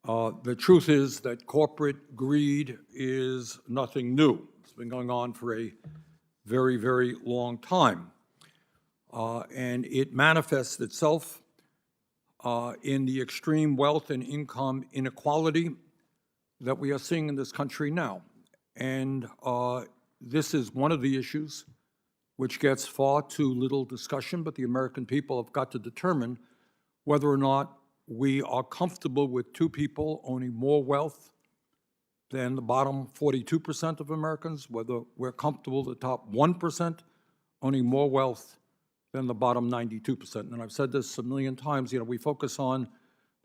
The truth is that corporate greed is nothing new. It's been going on for a very, very long time. And it manifests itself in the extreme wealth and income inequality that we are seeing in this country now. And this is one of the issues which gets far too little discussion, but the American people have got to determine whether or not we are comfortable with two people owning more wealth than the bottom 42% of Americans, whether we're comfortable the top 1% owning more wealth than the bottom 92%. And I've said this a million times, we focus on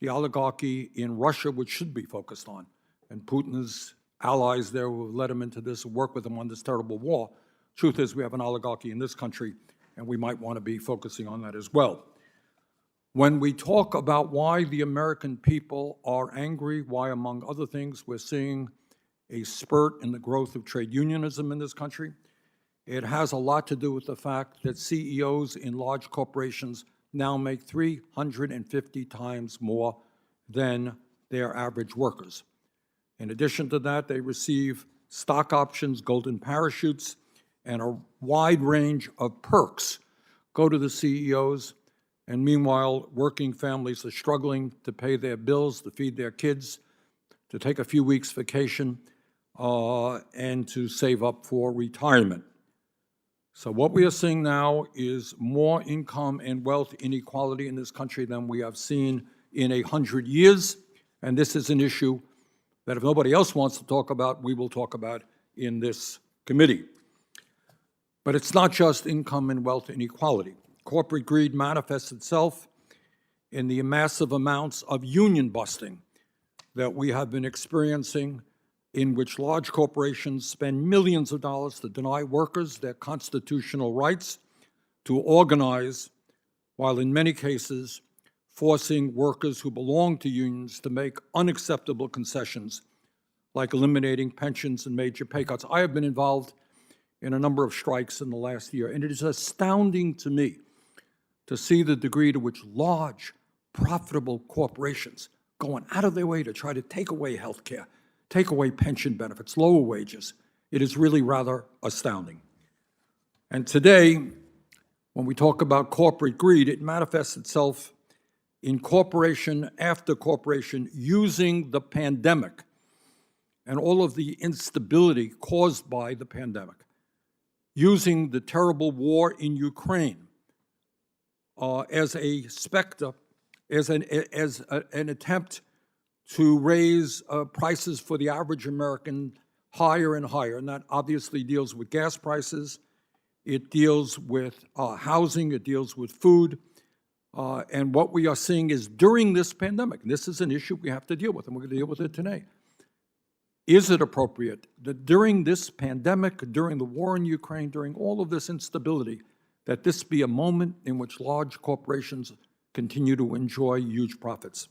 the oligarchy in Russia, which should be focused on, and Putin's allies there who have led him into this, work with him on this terrible war. Truth is, we have an oligarchy in this country, and we might want to be focusing on that as well. When we talk about why the American people are angry, why, among other things, we're seeing a spurt in the growth of trade unionism in this country, it has a lot to do with the fact that CEOs in large corporations now make 350 times more than their average workers. In addition to that, they receive stock options, golden parachutes, and a wide range of perks go to the CEOs. And meanwhile, working families are struggling to pay their bills, to feed their kids, to take a few weeks vacation, and to save up for retirement. So what we are seeing now is more income and wealth inequality in this country than we have seen in 100 years. And this is an issue that if nobody else wants to talk about, we will talk about in this committee. But it's not just income and wealth inequality. Corporate greed manifests itself in the massive amounts of union busting that we have been experiencing, in which large corporations spend millions of dollars to deny workers their constitutional rights to organize, while in many cases forcing workers who belong to unions to make unacceptable concessions, like eliminating pensions and major pay cuts. I have been involved in a number of strikes in the last year, and it is astounding to me to see the degree to which large, profitable corporations going out of their way to try to take away health care, take away pension benefits, lower wages. It is really rather astounding. And today, when we talk about corporate greed, it manifests itself in corporation after corporation using the pandemic and all of the instability caused by the pandemic, using the terrible war in Ukraine as a specter, as an attempt to raise prices for the average American higher and higher. And that obviously deals with gas prices, it deals with housing, it deals with food. And what we are seeing is during this pandemic, and this is an issue we have to deal with, and we're going to deal with it today. Is it appropriate that during this pandemic, during the war in Ukraine, during all of this instability, that this be a moment in which large corporations continue to enjoy huge profits?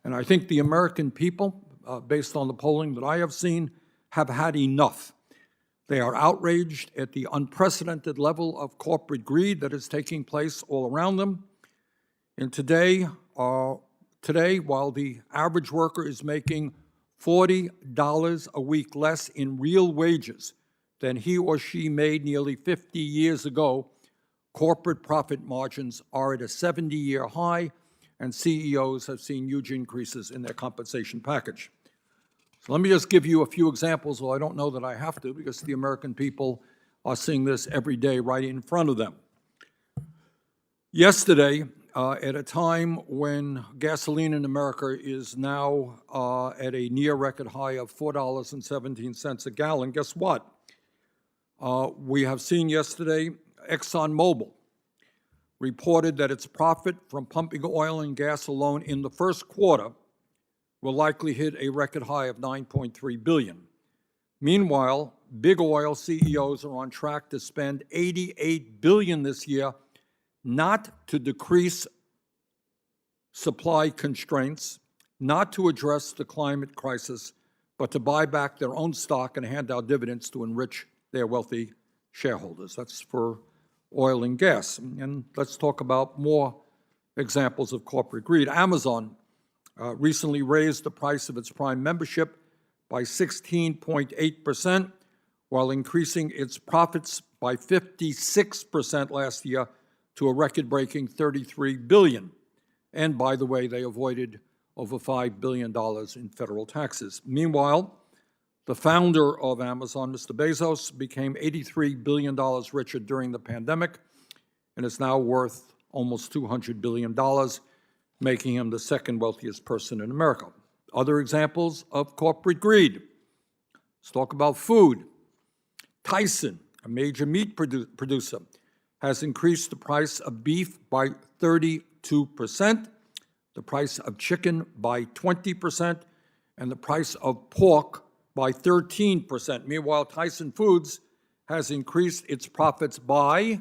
And I think the American people, based on the polling that I have seen, have had enough. They are outraged at the unprecedented level of corporate greed that is taking place all around them. And today, while the average worker is making $40 a week less in real wages than he or she made nearly 50 years ago, corporate profit margins are at a 70-year high, and CEOs have seen huge increases in their compensation package. So let me just give you a few examples, although I don't know that I have to, because the American people are seeing this every day right in front of them. Yesterday, at a time when gasoline in America is now at a near record high of $4.17 a gallon, guess what? We have seen yesterday ExxonMobil reported that its profit from pumping oil and gas alone in the first quarter will likely hit a record high of $9.3 billion. Meanwhile, big oil CEOs are on track to spend $88 billion this year, not to decrease supply constraints, not to address the climate crisis, but to buy back their own stock and hand out dividends to enrich their wealthy shareholders. That's for oil and gas. And let's talk about more examples of corporate greed. Amazon recently raised the price of its Prime membership by 16.8%, while increasing its profits by 56% last year to a record-breaking $33 billion. And by the way, they avoided over $5 billion in federal taxes. Meanwhile, the founder of Amazon, Mr. Bezos, became $83 billion richer during the pandemic and is now worth almost $200 billion, making him the second wealthiest person in America. Other examples of corporate greed. Let's talk about food. Tyson, a major meat producer, has increased the price of beef by 32%, the price of chicken by 20%, and the price of pork by 13%. Meanwhile, Tyson Foods has increased its profits by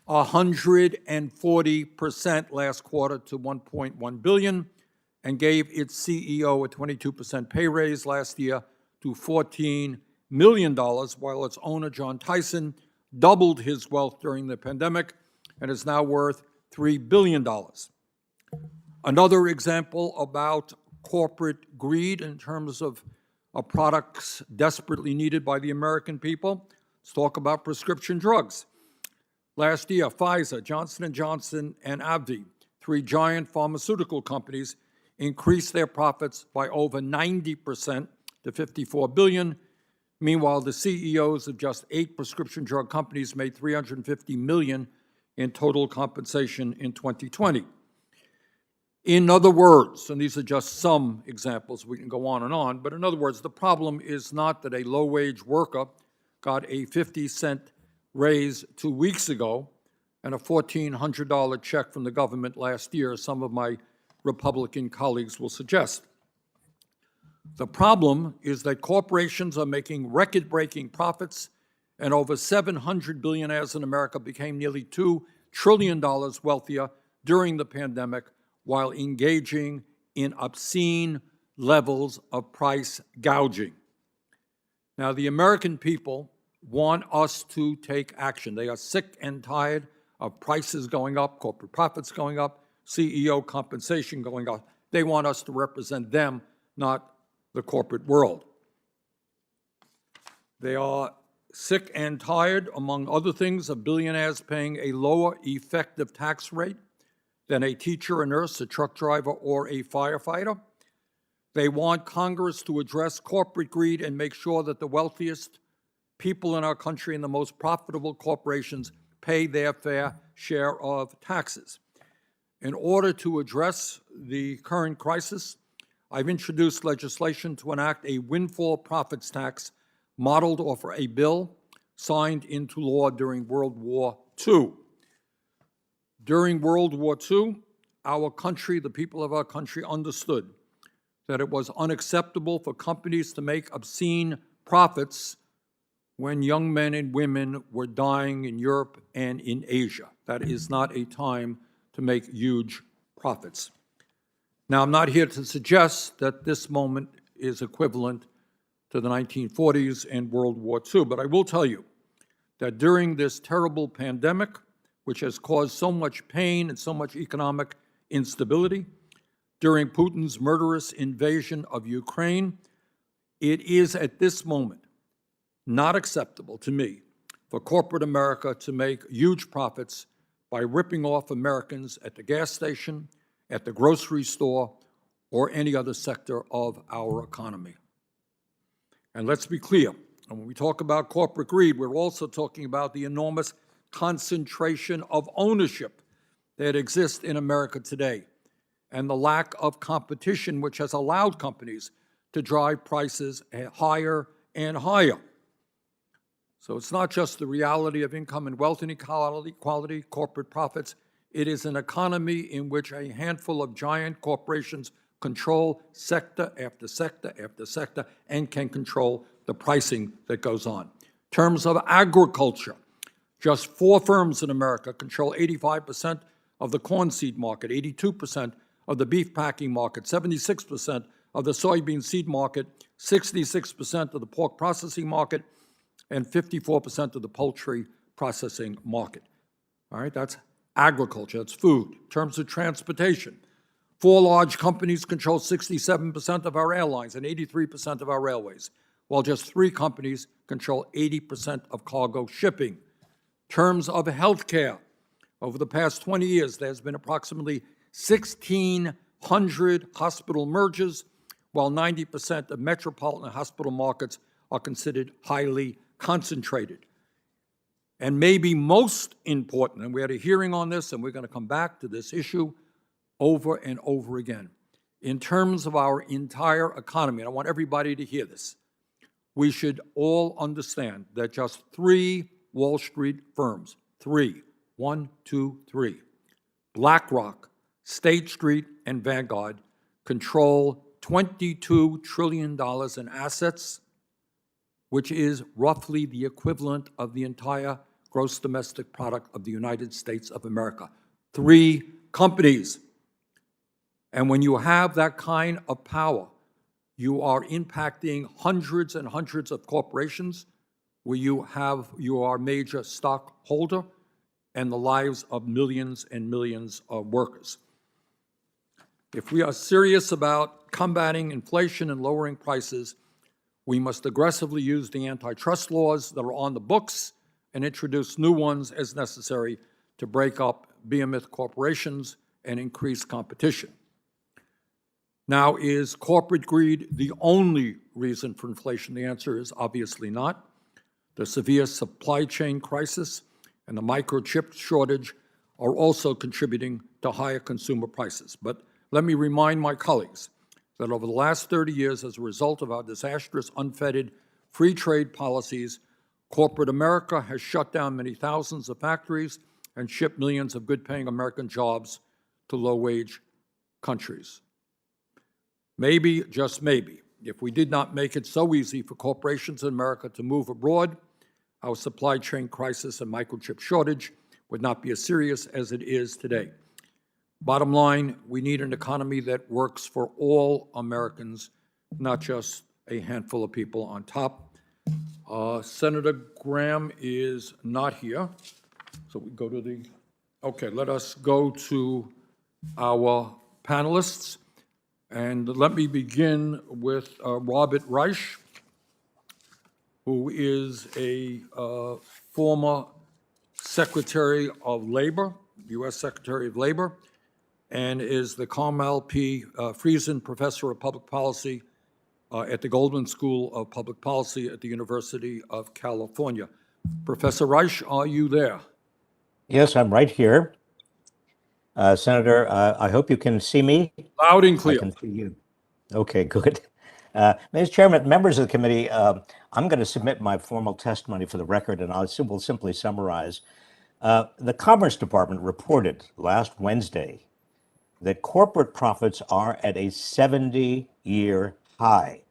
140% last quarter to $1.1 billion and gave its CEO a 22% pay raise last year to $14 million, while its owner, John Tyson, doubled his wealth during the pandemic and is now worth $3 billion. Another example about corporate greed in terms of products desperately needed by the American people. Let's talk about prescription drugs. Last year, Pfizer, Johnson & Johnson, and AbbVie, three giant pharmaceutical companies, increased their profits by over 90% to $54 billion. Meanwhile, the CEOs of just 8 prescription drug companies made $350 million in total compensation in 2020. In other words, and these are just some examples, we can go on, but in other words, the problem is not that a low-wage worker got a 50-cent raise 2 weeks ago and a $1,400 check from the government last year, as some of my Republican colleagues will suggest. The problem is that corporations are making record-breaking profits, and over 700 billionaires in America became nearly $2 trillion wealthier during the pandemic, while engaging in obscene levels of price gouging. Now, the American people want us to take action. They are sick and tired of prices going up, corporate profits going up, CEO compensation going up. They want us to represent them, not the corporate world. They are sick and tired, among other things, of billionaires paying a lower effective tax rate than a teacher, a nurse, a truck driver, or a firefighter. They want Congress to address corporate greed and make sure that the wealthiest people in our country and the most profitable corporations pay their fair share of taxes. In order to address the current crisis, I've introduced legislation to enact a windfall profits tax modeled off a bill signed into law during World War II. During World War II, our country, the people of our country, understood that it was unacceptable for companies to make obscene profits when young men and women were dying in Europe and in Asia. That is not a time to make huge profits. Now, I'm not here to suggest that this moment is equivalent to the 1940s and World War II, but I will tell you that during this terrible pandemic, which has caused so much pain and so much economic instability, during Putin's murderous invasion of Ukraine, it is at this moment not acceptable to me for corporate America to make huge profits by ripping off Americans at the gas station, at the grocery store, or any other sector of our economy. And let's be clear, and when we talk about corporate greed, we're also talking about the enormous concentration of ownership that exists in America today, and the lack of competition which has allowed companies to drive prices higher and higher. So it's not just the reality of income and wealth inequality, corporate profits. It is an economy in which a handful of giant corporations control sector after sector after sector and can control the pricing that goes on. In terms of agriculture, just 4 firms in America control 85% of the corn seed market, 82% of the beef packing market, 76% of the soybean seed market, 66% of the pork processing market, and 54% of the poultry processing market. All right, that's agriculture, that's food. In terms of transportation, Four large companies control 67% of our airlines and 83% of our railways, while just three companies control 80% of cargo shipping. In terms of healthcare, over the past 20 years, there's been approximately 1,600 hospital mergers, while 90% of metropolitan hospital markets are considered highly concentrated. And maybe most important, and we had a hearing on this, and we're going to come back to this issue over and over again. In terms of our entire economy, and I want everybody to hear this, we should all understand that just three Wall Street firms, one, two, three, BlackRock, State Street, and Vanguard, control $22 trillion in assets, which is roughly the equivalent of the entire gross domestic product of the United States of America. Three companies. And when you have that kind of power, you are impacting hundreds and hundreds of corporations where you are a major stockholder and the lives of millions and millions of workers. If we are serious about combating inflation and lowering prices, we must aggressively use the antitrust laws that are on the books and introduce new ones as necessary to break up behemoth corporations and increase competition. Now, is corporate greed the only reason for inflation? The answer is obviously not. The severe supply chain crisis and the microchip shortage are also contributing to higher consumer prices. But let me remind my colleagues that over the last 30 years, as a result of our disastrous, unfettered free trade policies, corporate America has shut down many thousands of factories and shipped millions of good-paying American jobs to low-wage countries. Maybe, just maybe, if we did not make it so easy for corporations in America to move abroad, our supply chain crisis and microchip shortage would not be as serious as it is today. Bottom line, we need an economy that works for all Americans, not just a handful of people on top. Senator Graham is not here, so we go to the, okay, let us go to our panelists. And let me begin with Robert Reich, who is a former Secretary of Labor, U.S. Secretary of Labor, and is the Carmel P. Friesen Professor of Public Policy at the Goldman School of Public Policy at the University of California. Professor Reich, are you there? Yes, I'm right here. Senator, I hope you can see me. Loud and clear. I can see you. Okay, good. Mr. Chairman, members of the committee, I'm going to submit my formal testimony for the record, and will simply summarize. The Commerce Department reported last Wednesday that corporate profits are at a 70-year high,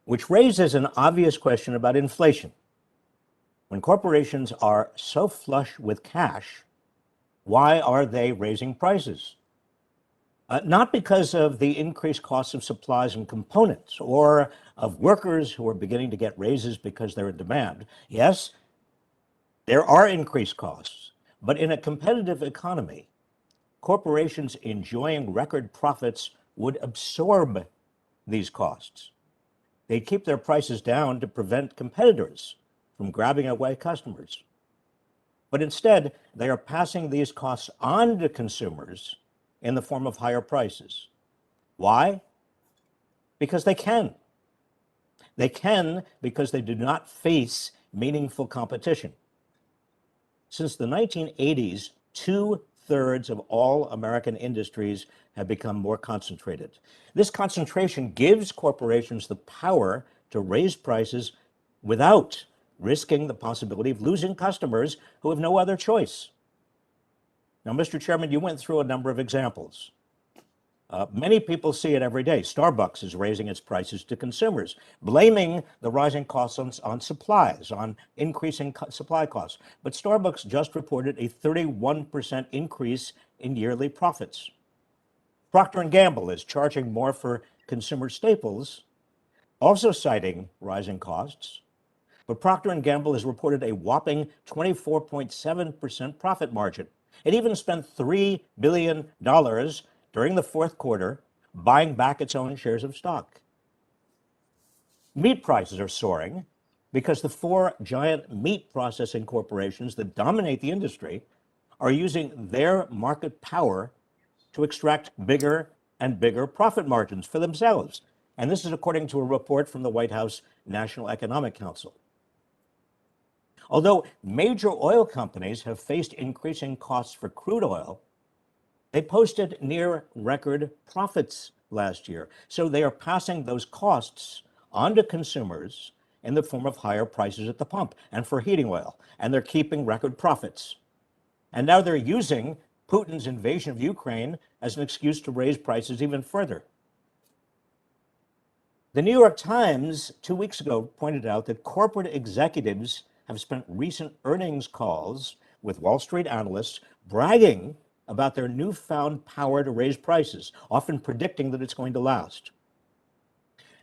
which raises an obvious question about inflation. When corporations are so flush with cash, why are they raising prices? Not because of the increased costs of supplies and components or of workers who are beginning to get raises because they're in demand. Yes, there are increased costs, but in a competitive economy, corporations enjoying record profits would absorb these costs. They'd keep their prices down to prevent competitors from grabbing away customers. But instead, they are passing these costs on to consumers in the form of higher prices. Why? Because they can. They can because they do not face meaningful competition. Since the 1980s, 2/3 of all American industries have become more concentrated. This concentration gives corporations the power to raise prices without risking the possibility of losing customers who have no other choice. Now, Mr. Chairman, you went through a number of examples. Many people see it every day. Starbucks is raising its prices to consumers, blaming the rising costs on supplies, on increasing supply costs. But Starbucks just reported a 31% increase in yearly profits. Procter & Gamble is charging more for consumer staples, also citing rising costs. But Procter & Gamble has reported a whopping 24.7% profit margin. It even spent $3 billion during the fourth quarter, buying back its own shares of stock. Meat prices are soaring because the four giant meat processing corporations that dominate the industry are using their market power to extract bigger and bigger profit margins for themselves. And this is according to a report from the White House National Economic Council. Although major oil companies have faced increasing costs for crude oil, they posted near record profits last year. So they are passing those costs on to consumers in the form of higher prices at the pump and for heating oil, and they're keeping record profits. And now they're using Putin's invasion of Ukraine as an excuse to raise prices even further. The New York Times 2 weeks ago pointed out that corporate executives have spent recent earnings calls with Wall Street analysts bragging about their newfound power to raise prices, often predicting that it's going to last.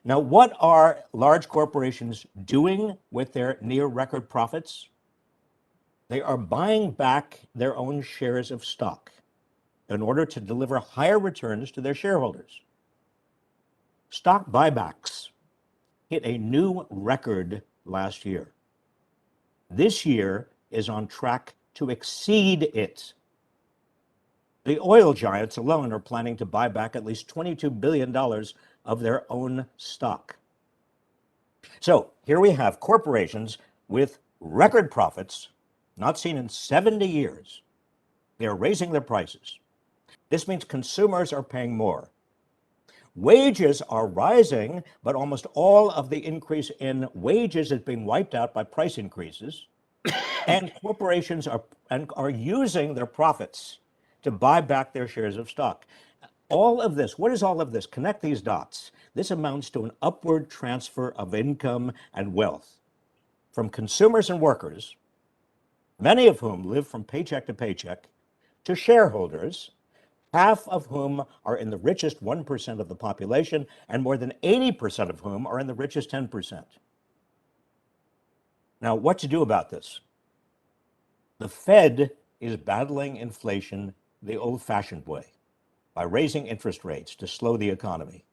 Now, what are large corporations doing with their near record profits? They are buying back their own shares of stock in order to deliver higher returns to their shareholders. Stock buybacks hit a new record last year. This year is on track to exceed it. The oil giants alone are planning to buy back at least $22 billion of their own stock. So here we have corporations with record profits, not seen in 70 years. They are raising their prices. This means consumers are paying more. Wages are rising, but almost all of the increase in wages is being wiped out by price increases. And corporations are using their profits to buy back their shares of stock. All of this, what is all of this? Connect these dots. This amounts to an upward transfer of income and wealth from consumers and workers, many of whom live from paycheck to paycheck, to shareholders, half of whom are in the richest 1% of the population, and more than 80% of whom are in the richest 10%. Now, what to do about this? The Fed is battling inflation the old-fashioned way, by raising interest rates to slow the economy.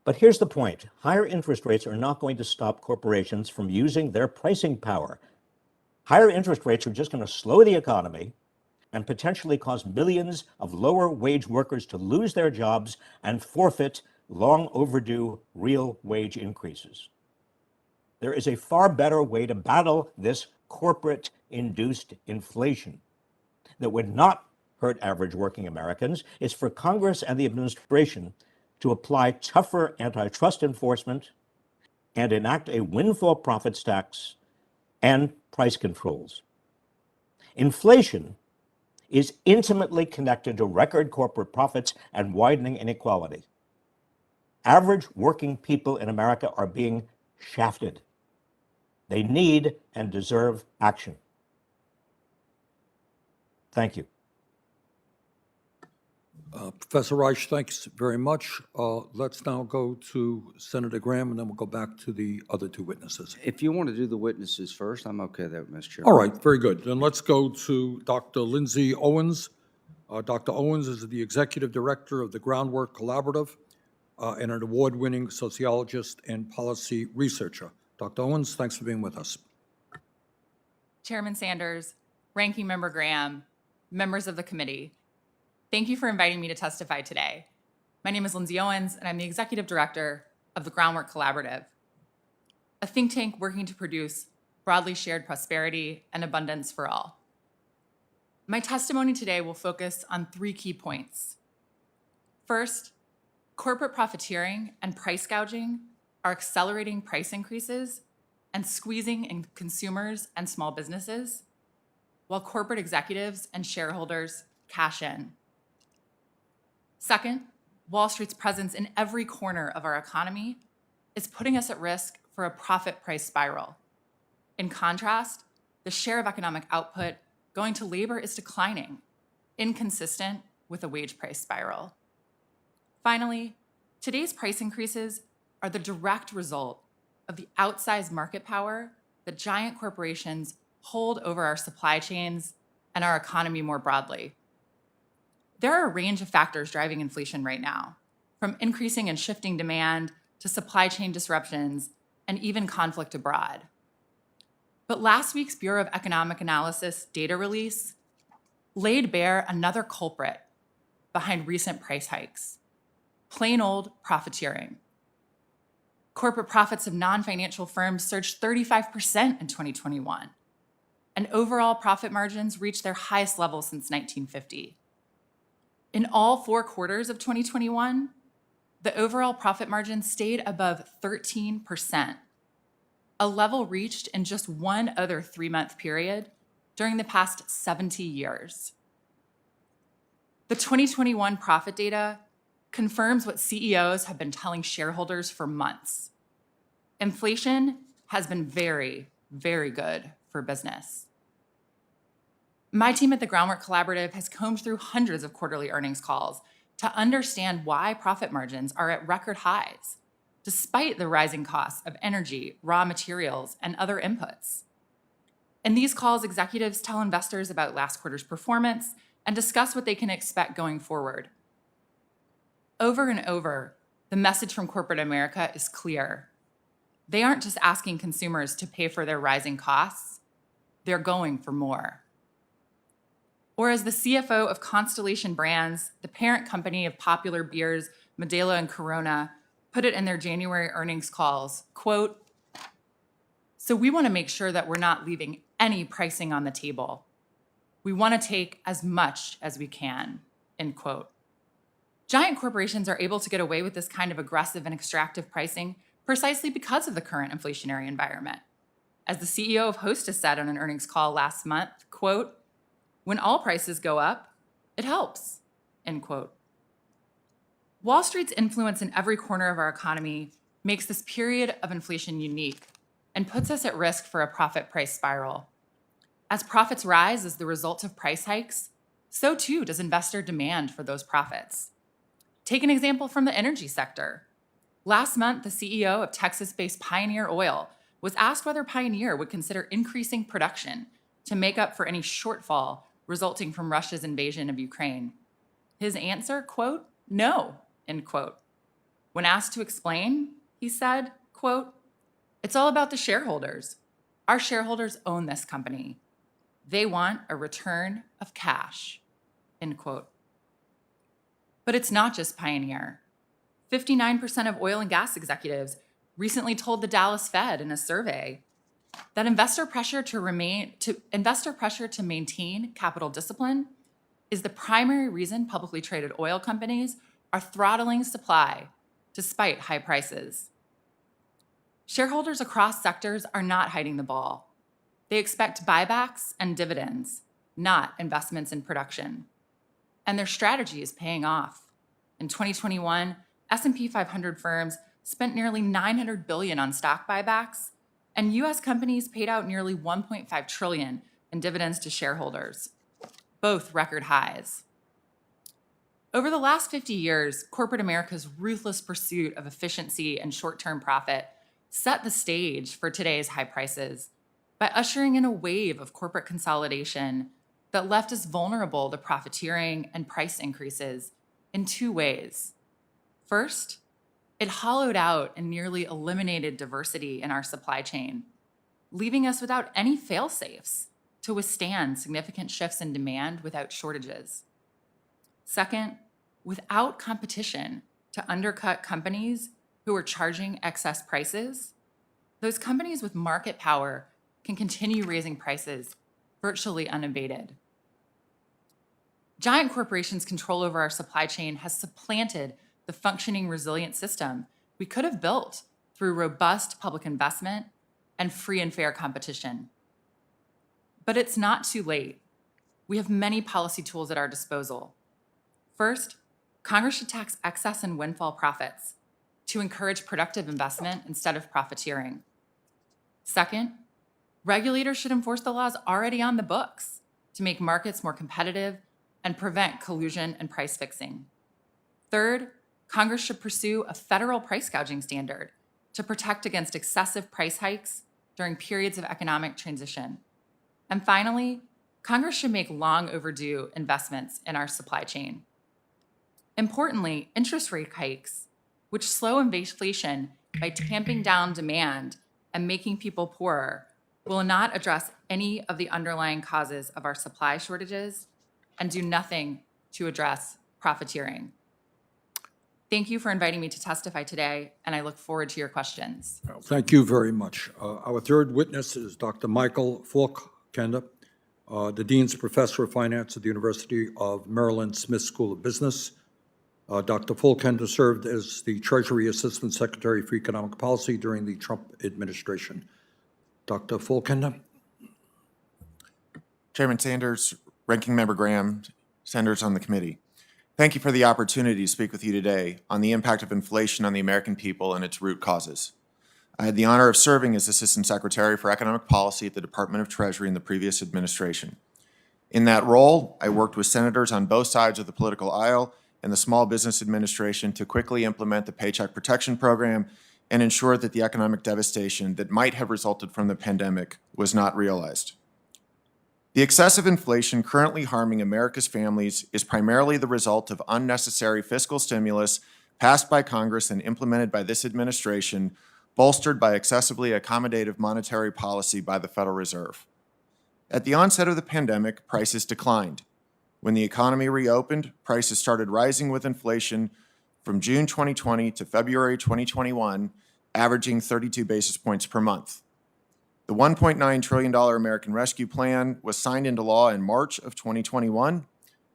But here's the point. Higher interest rates are not going to stop corporations from using their pricing power. Higher interest rates are just going to slow the economy and potentially cause millions of lower wage workers to lose their jobs and forfeit long overdue real wage increases. There is a far better way to battle this corporate-induced inflation that would not hurt average working Americans. It's for Congress and the administration to apply tougher antitrust enforcement and enact a windfall profits tax and price controls. Inflation is intimately connected to record corporate profits and widening inequality. Average working people in America are being shafted. They need and deserve action. Thank you. Professor Reich, thanks very much. Let's now go to Senator Graham, and then we'll go back to the other two witnesses. If you want to do the witnesses first, I'm okay with that, Mr. Chair. All right, very good. Then let's go to Dr. Lindsay Owens. Dr. Owens is the Executive Director of the Groundwork Collaborative and an award-winning sociologist and policy researcher. Dr. Owens, thanks for being with us. Chairman Sanders, Ranking Member Graham, members of the committee, thank you for inviting me to testify today. My name is Lindsay Owens, and I'm the Executive Director of the Groundwork Collaborative, a think tank working to produce broadly shared prosperity and abundance for all. My testimony today will focus on 3 key points. First, corporate profiteering and price gouging are accelerating price increases and squeezing in consumers and small businesses, while corporate executives and shareholders cash in. Second, Wall Street's presence in every corner of our economy is putting us at risk for a profit price spiral. In contrast, the share of economic output going to labor is declining, inconsistent with a wage price spiral. Finally, today's price increases are the direct result of the outsized market power that giant corporations hold over our supply chains and our economy more broadly. There are a range of factors driving inflation right now, from increasing and shifting demand to supply chain disruptions and even conflict abroad. But last week's Bureau of Economic Analysis data release laid bare another culprit behind recent price hikes: plain old profiteering. Corporate profits of non-financial firms surged 35% in 2021, and overall profit margins reached their highest level since 1950. In all 4 quarters of 2021, the overall profit margin stayed above 13%, a level reached in just one other 3-month period during the past 70 years. The 2021 profit data confirms what CEOs have been telling shareholders for months. Inflation has been very, very good for business. My team at the Groundwork Collaborative has combed through hundreds of quarterly earnings calls to understand why profit margins are at record highs, despite the rising costs of energy, raw materials, and other inputs. In these calls, executives tell investors about last quarter's performance and discuss what they can expect going forward. Over and over, the message from corporate America is clear. They aren't just asking consumers to pay for their rising costs, they're going for more. Or as the CFO of Constellation Brands, the parent company of popular beers Modelo and Corona, put it in their January earnings calls, quote, "So we want to make sure that we're not leaving any pricing on the table. We want to take as much as we can," end quote. Giant corporations are able to get away with this kind of aggressive and extractive pricing precisely because of the current inflationary environment. As the CEO of Hostess said on an earnings call last month, quote, "When all prices go up, it helps," end quote. Wall Street's influence in every corner of our economy makes this period of inflation unique and puts us at risk for a profit price spiral. As profits rise as the result of price hikes, so too does investor demand for those profits. Take an example from the energy sector. Last month, the CEO of Texas-based Pioneer Oil was asked whether Pioneer would consider increasing production to make up for any shortfall resulting from Russia's invasion of Ukraine. His answer, quote, "No," end quote. When asked to explain, he said, quote, "It's all about the shareholders. Our shareholders own this company. They want a return of cash," end quote. But it's not just Pioneer. 59% of oil and gas executives recently told the Dallas Fed in a survey that investor pressure to maintain capital discipline is the primary reason publicly traded oil companies are throttling supply despite high prices. Shareholders across sectors are not hiding the ball. They expect buybacks and dividends, not investments in production. And their strategy is paying off. In 2021, S&P 500 firms spent nearly $900 billion on stock buybacks, and U.S. companies paid out nearly $1.5 trillion in dividends to shareholders, both record highs. Over the last 50 years, corporate America's ruthless pursuit of efficiency and short-term profit set the stage for today's high prices by ushering in a wave of corporate consolidation that left us vulnerable to profiteering and price increases in 2 ways. First, it hollowed out and nearly eliminated diversity in our supply chain, leaving us without any fail-safes to withstand significant shifts in demand without shortages. Second, without competition to undercut companies who are charging excess prices, those companies with market power can continue raising prices virtually unabated. Giant corporations' control over our supply chain has supplanted the functioning, resilient system we could have built through robust public investment and free and fair competition. But it's not too late. We have many policy tools at our disposal. First, Congress should tax excess and windfall profits to encourage productive investment instead of profiteering. Second, regulators should enforce the laws already on the books to make markets more competitive and prevent collusion and price fixing. Third, Congress should pursue a federal price gouging standard to protect against excessive price hikes during periods of economic transition. And finally, Congress should make long overdue investments in our supply chain Importantly, interest rate hikes, which slow inflation by tamping down demand and making people poorer, will not address any of the underlying causes of our supply shortages and do nothing to address profiteering. Thank you for inviting me to testify today, and I look forward to your questions. Well, thank you very much. Our third witness is Dr. Michael Falk-Kenda, the Dean's Professor of Finance at the University of Maryland Smith School of Business. Dr. Falk-Kenda served as the Treasury Assistant Secretary for Economic Policy during the Trump administration. Dr. Falk-Kenda. Chairman Sanders, Ranking Member Graham, senators on the committee. Thank you for the opportunity to speak with you today on the impact of inflation on the American people and its root causes. I had the honor of serving as Assistant Secretary for Economic Policy at the Department of Treasury in the previous administration. In that role, I worked with senators on both sides of the political aisle and the Small Business Administration to quickly implement the Paycheck Protection Program and ensure that the economic devastation that might have resulted from the pandemic was not realized. The excessive inflation currently harming America's families is primarily the result of unnecessary fiscal stimulus passed by Congress and implemented by this administration, bolstered by excessively accommodative monetary policy by the Federal Reserve. At the onset of the pandemic, prices declined. When the economy reopened, prices started rising with inflation from June 2020 to February 2021, averaging 32 basis points per month. The $1.9 trillion American Rescue Plan was signed into law in March of 2021.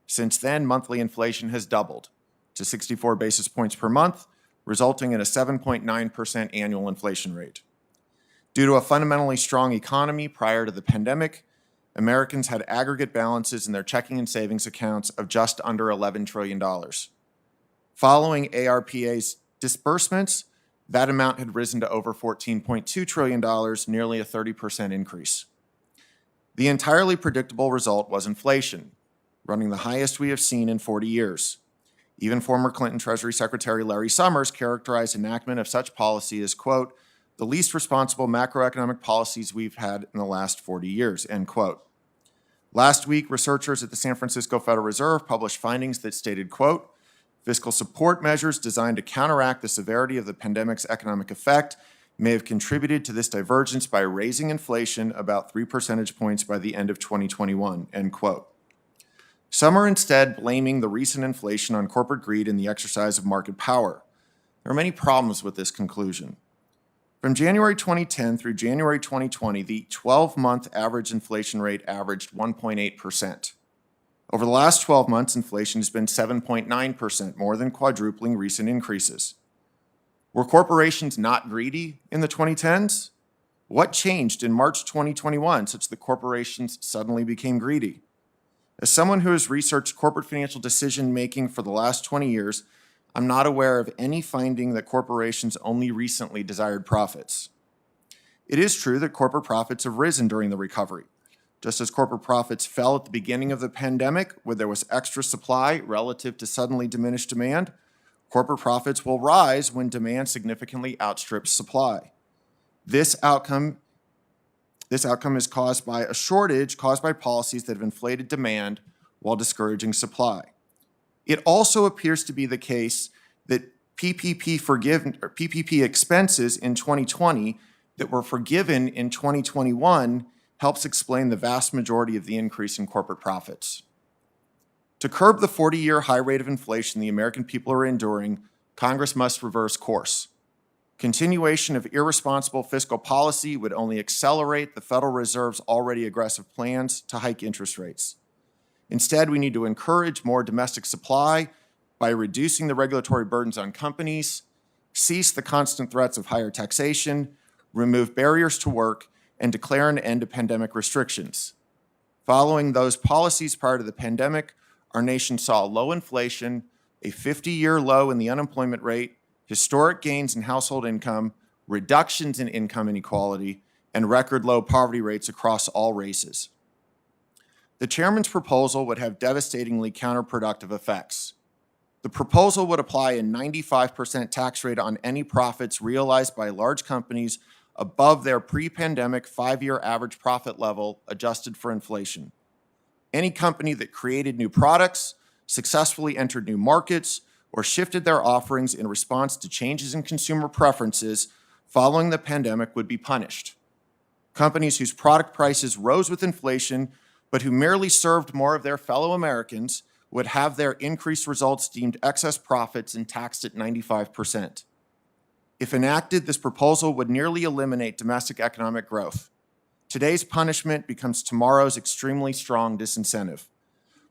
Since then, monthly inflation has doubled to 64 basis points per month, resulting in a 7.9% annual inflation rate. Due to a fundamentally strong economy prior to the pandemic, Americans had aggregate balances in their checking and savings accounts of just under $11 trillion. Following ARPA's disbursements, that amount had risen to over $14.2 trillion, nearly a 30% increase. The entirely predictable result was inflation, running the highest we have seen in 40 years. Even former Clinton Treasury Secretary Larry Summers characterized enactment of such policy as, quote, the least responsible macroeconomic policies we've had in the last 40 years, end quote. Last week, researchers at the San Francisco Federal Reserve published findings that stated, quote, fiscal support measures designed to counteract the severity of the pandemic's economic effect may have contributed to this divergence by raising inflation about 3 percentage points by the end of 2021, end quote. Some are instead blaming the recent inflation on corporate greed and the exercise of market power. There are many problems with this conclusion. From January 2010 through January 2020, the 12-month average inflation rate averaged 1.8%. Over the last 12 months, inflation has been 7.9%, more than quadrupling recent increases. Were corporations not greedy in the 2010s? What changed in March 2021 such that corporations suddenly became greedy? As someone who has researched corporate financial decision-making for the last 20 years, I'm not aware of any finding that corporations only recently desired profits. It is true that corporate profits have risen during the recovery. Just as corporate profits fell at the beginning of the pandemic, where there was extra supply relative to suddenly diminished demand, corporate profits will rise when demand significantly outstrips supply. This outcome is caused by a shortage caused by policies that have inflated demand while discouraging supply. It also appears to be the case that PPP expenses in 2020 that were forgiven in 2021 helps explain the vast majority of the increase in corporate profits. To curb the 40-year high rate of inflation the American people are enduring, Congress must reverse course. Continuation of irresponsible fiscal policy would only accelerate the Federal Reserve's already aggressive plans to hike interest rates. Instead, we need to encourage more domestic supply by reducing the regulatory burdens on companies, cease the constant threats of higher taxation, remove barriers to work, and declare an end to pandemic restrictions. Following those policies prior to the pandemic, our nation saw low inflation, a 50-year low in the unemployment rate, historic gains in household income, reductions in income inequality, and record low poverty rates across all races. The chairman's proposal would have devastatingly counterproductive effects. The proposal would apply a 95% tax rate on any profits realized by large companies above their pre-pandemic 5-year average profit level adjusted for inflation. Any company that created new products, successfully entered new markets, or shifted their offerings in response to changes in consumer preferences following the pandemic would be punished. Companies whose product prices rose with inflation, but who merely served more of their fellow Americans, would have their increased results deemed excess profits and taxed at 95%. If enacted, this proposal would nearly eliminate domestic economic growth. Today's punishment becomes tomorrow's extremely strong disincentive.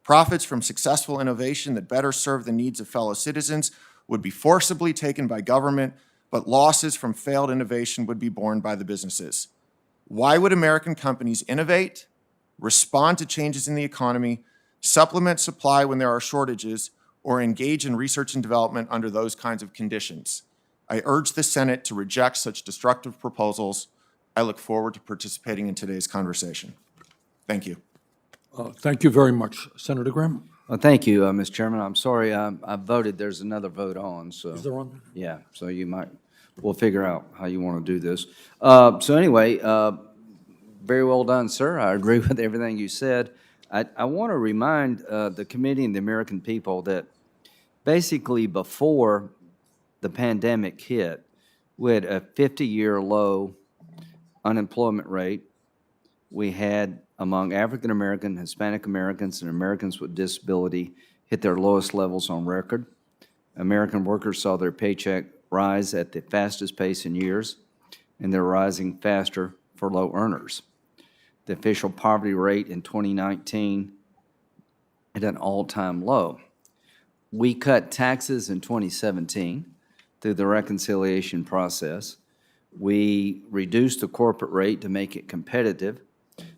Profits from successful innovation that better serve the needs of fellow citizens would be forcibly taken by government, but losses from failed innovation would be borne by the businesses. Why would American companies innovate, respond to changes in the economy, supplement supply when there are shortages, or engage in research and development under those kinds of conditions? I urge the Senate to reject such destructive proposals. I look forward to participating in today's conversation. Thank you. Thank you very much. Senator Graham? Well, thank you, Mr. Chairman. I'm sorry I voted. There's another vote on, so. Is there one? Yeah, so you might, we'll figure out how you want to do this. So anyway, very well done, sir. I agree with everything you said. I want to remind the committee and the American people that basically before the pandemic hit, we had a 50-year low unemployment rate. We had, among African American, Hispanic Americans, and Americans with disability, hit their lowest levels on record. American workers saw their paycheck rise at the fastest pace in years, and they're rising faster for low earners. The official poverty rate in 2019 at an all-time low. We cut taxes in 2017 through the reconciliation process. We reduced the corporate rate to make it competitive.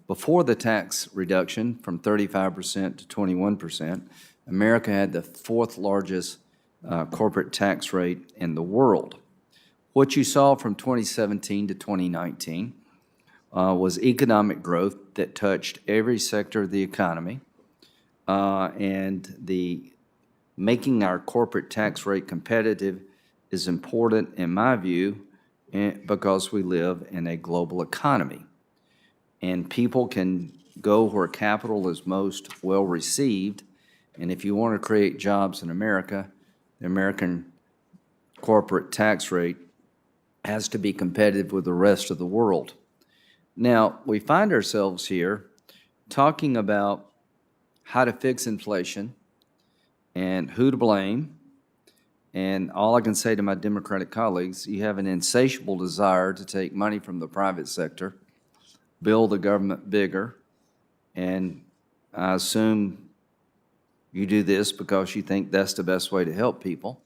Before the tax reduction from 35% to 21%, America had the fourth largest corporate tax rate in the world. What you saw from 2017 to 2019 was economic growth that touched every sector of the economy, and the making our corporate tax rate competitive is important, in my view, because we live in a global economy. And people can go where capital is most well received. And if you want to create jobs in America, the American corporate tax rate has to be competitive with the rest of the world. Now, we find ourselves here talking about how to fix inflation and who to blame. And all I can say to my Democratic colleagues, you have an insatiable desire to take money from the private sector, build the government bigger, and I assume you do this because you think that's the best way to help people.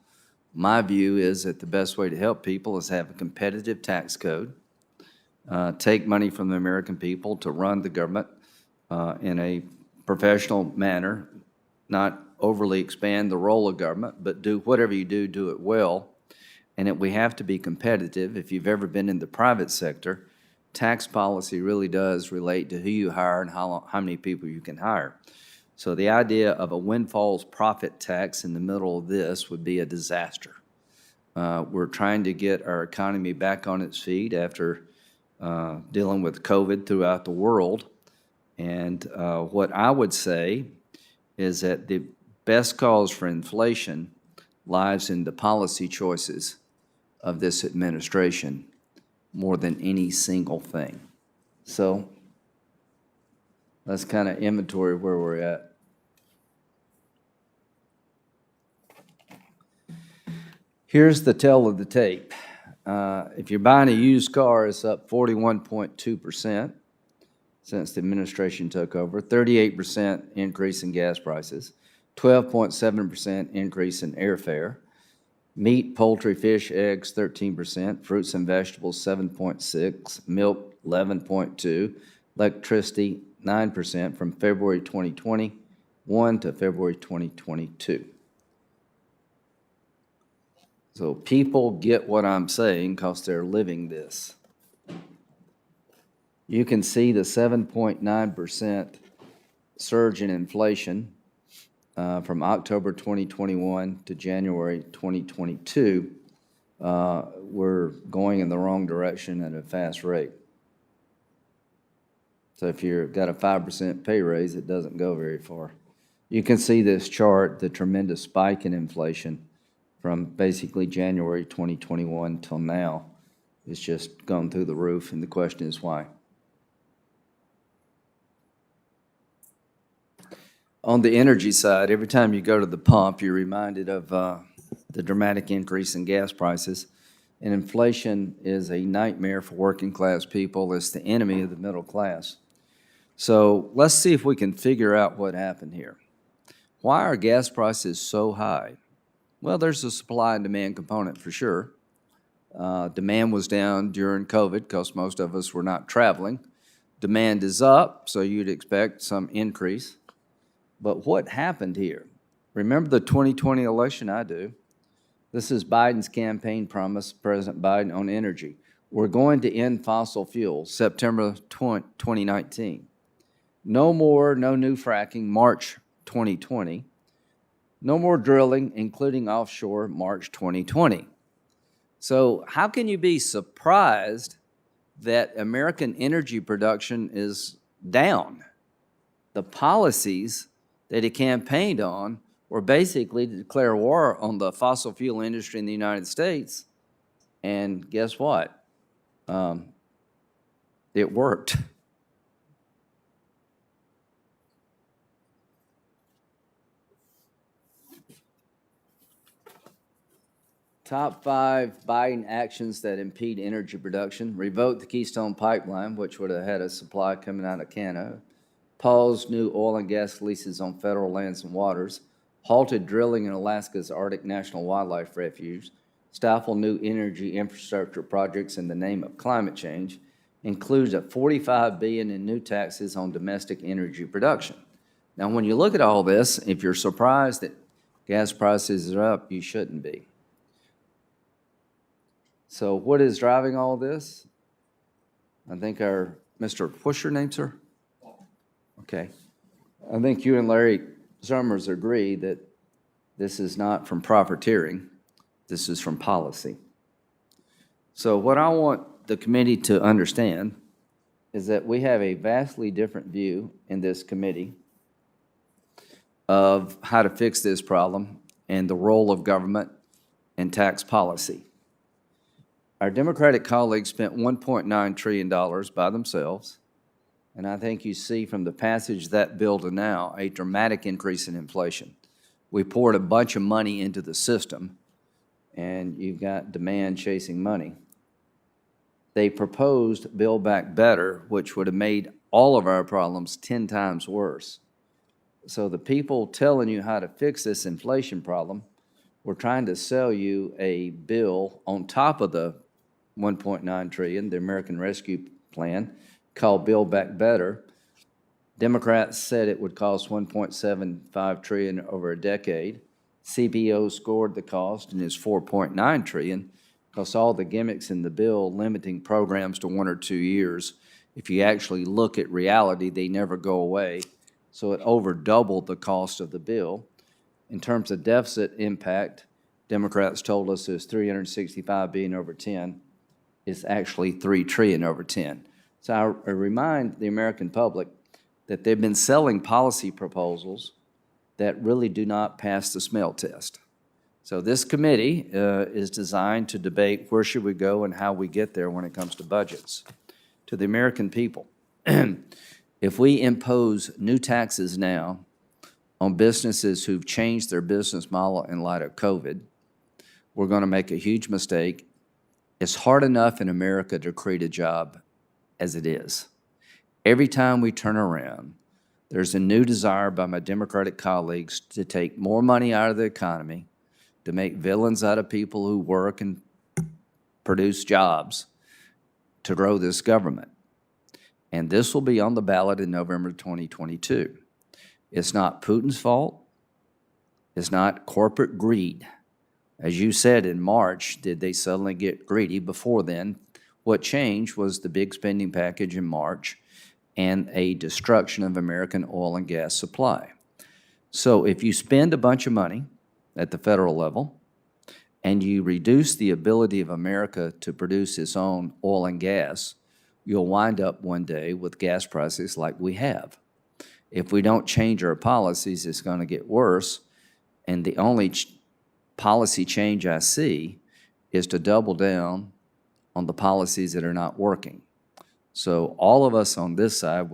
My view is that the best way to help people is have a competitive tax code, take money from the American people to run the government in a professional manner, not overly expand the role of government, but do whatever you do, do it well, and that we have to be competitive. If you've ever been in the private sector, tax policy really does relate to who you hire and how many people you can hire. So the idea of a windfall profit tax in the middle of this would be a disaster. We're trying to get our economy back on its feet after dealing with COVID throughout the world. And what I would say is that the best cause for inflation lies in the policy choices of this administration more than any single thing. So that's kind of inventory where we're at. Here's the tale of the tape. If you're buying a used car, it's up 41.2% since the administration took over, 38% increase in gas prices, 12.7% increase in airfare. Meat, poultry, fish, eggs, 13%, fruits and vegetables, 7.6%, milk, 11.2%, electricity, 9% from February 2021 to February 2022. So people get what I'm saying because they're living this. You can see the 7.9% surge in inflation from October 2021 to January 2022. We're going in the wrong direction at a fast rate. So if you've got a 5% pay raise, it doesn't go very far. You can see this chart, the tremendous spike in inflation from basically January 2021 till now. It's just gone through the roof, and the question is why. On the energy side, every time you go to the pump, you're reminded of the dramatic increase in gas prices. And inflation is a nightmare for working class people. It's the enemy of the middle class. So let's see if we can figure out what happened here. Why are gas prices so high? Well, there's a supply and demand component for sure. Demand was down during COVID because most of us were not traveling. Demand is up, so you'd expect some increase. But what happened here? Remember the 2020 election? I do. This is Biden's campaign promise, President Biden, on energy. We're going to end fossil fuels, September 2019. No new fracking, March 2020. No more drilling, including offshore, March 2020. So how can you be surprised that American energy production is down? The policies that he campaigned on were basically to declare war on the fossil fuel industry in the United States. And guess what? It worked. Top 5 Biden actions that impede energy production: revoke the Keystone Pipeline, which would have had a supply coming out of Canada; pause new oil and gas leases on federal lands and waters; halted drilling in Alaska's Arctic National Wildlife Refuge; stifle new energy infrastructure projects in the name of climate change; includes a $45 billion in new taxes on domestic energy production. Now, when you look at all this, if you're surprised that gas prices are up, you shouldn't be. So what is driving all this? I think what's your name, sir? Okay. I think you and Larry Summers agree that this is not from profiteering. This is from policy. So what I want the committee to understand is that we have a vastly different view in this committee of how to fix this problem and the role of government and tax policy. Our Democratic colleagues spent $1.9 trillion by themselves, and I think you see from the passage of that bill to now a dramatic increase in inflation. We poured a bunch of money into the system, and you've got demand chasing money. They proposed Build Back Better, which would have made all of our problems 10 times worse. So the people telling you how to fix this inflation problem were trying to sell you a bill on top of the $1.9 trillion, the American Rescue Plan, called Build Back Better. Democrats said it would cost $1.75 trillion over a decade. CBO scored the cost and is $4.9 trillion because all the gimmicks in the bill limiting programs to 1 or 2 years, if you actually look at reality, they never go away. So it over doubled the cost of the bill. In terms of deficit impact, Democrats told us it was $365 billion over 10. It's actually $3 trillion over 10. So I remind the American public that they've been selling policy proposals that really do not pass the smell test. So this committee is designed to debate where should we go and how we get there when it comes to budgets. To the American people, if we impose new taxes now on businesses who've changed their business model in light of COVID, we're going to make a huge mistake. It's hard enough in America to create a job as it is. Every time we turn around, there's a new desire by my Democratic colleagues to take more money out of the economy, to make villains out of people who work and produce jobs, to grow this government. And this will be on the ballot in November 2022. It's not Putin's fault. It's not corporate greed. As you said, in March, did they suddenly get greedy? Before then, what changed was the big spending package in March and a destruction of American oil and gas supply. So if you spend a bunch of money at the federal level and you reduce the ability of America to produce its own oil and gas, you'll wind up one day with gas prices like we have. If we don't change our policies, it's going to get worse, and the only policy change I see is to double down on the policies that are not working. So all of us on this side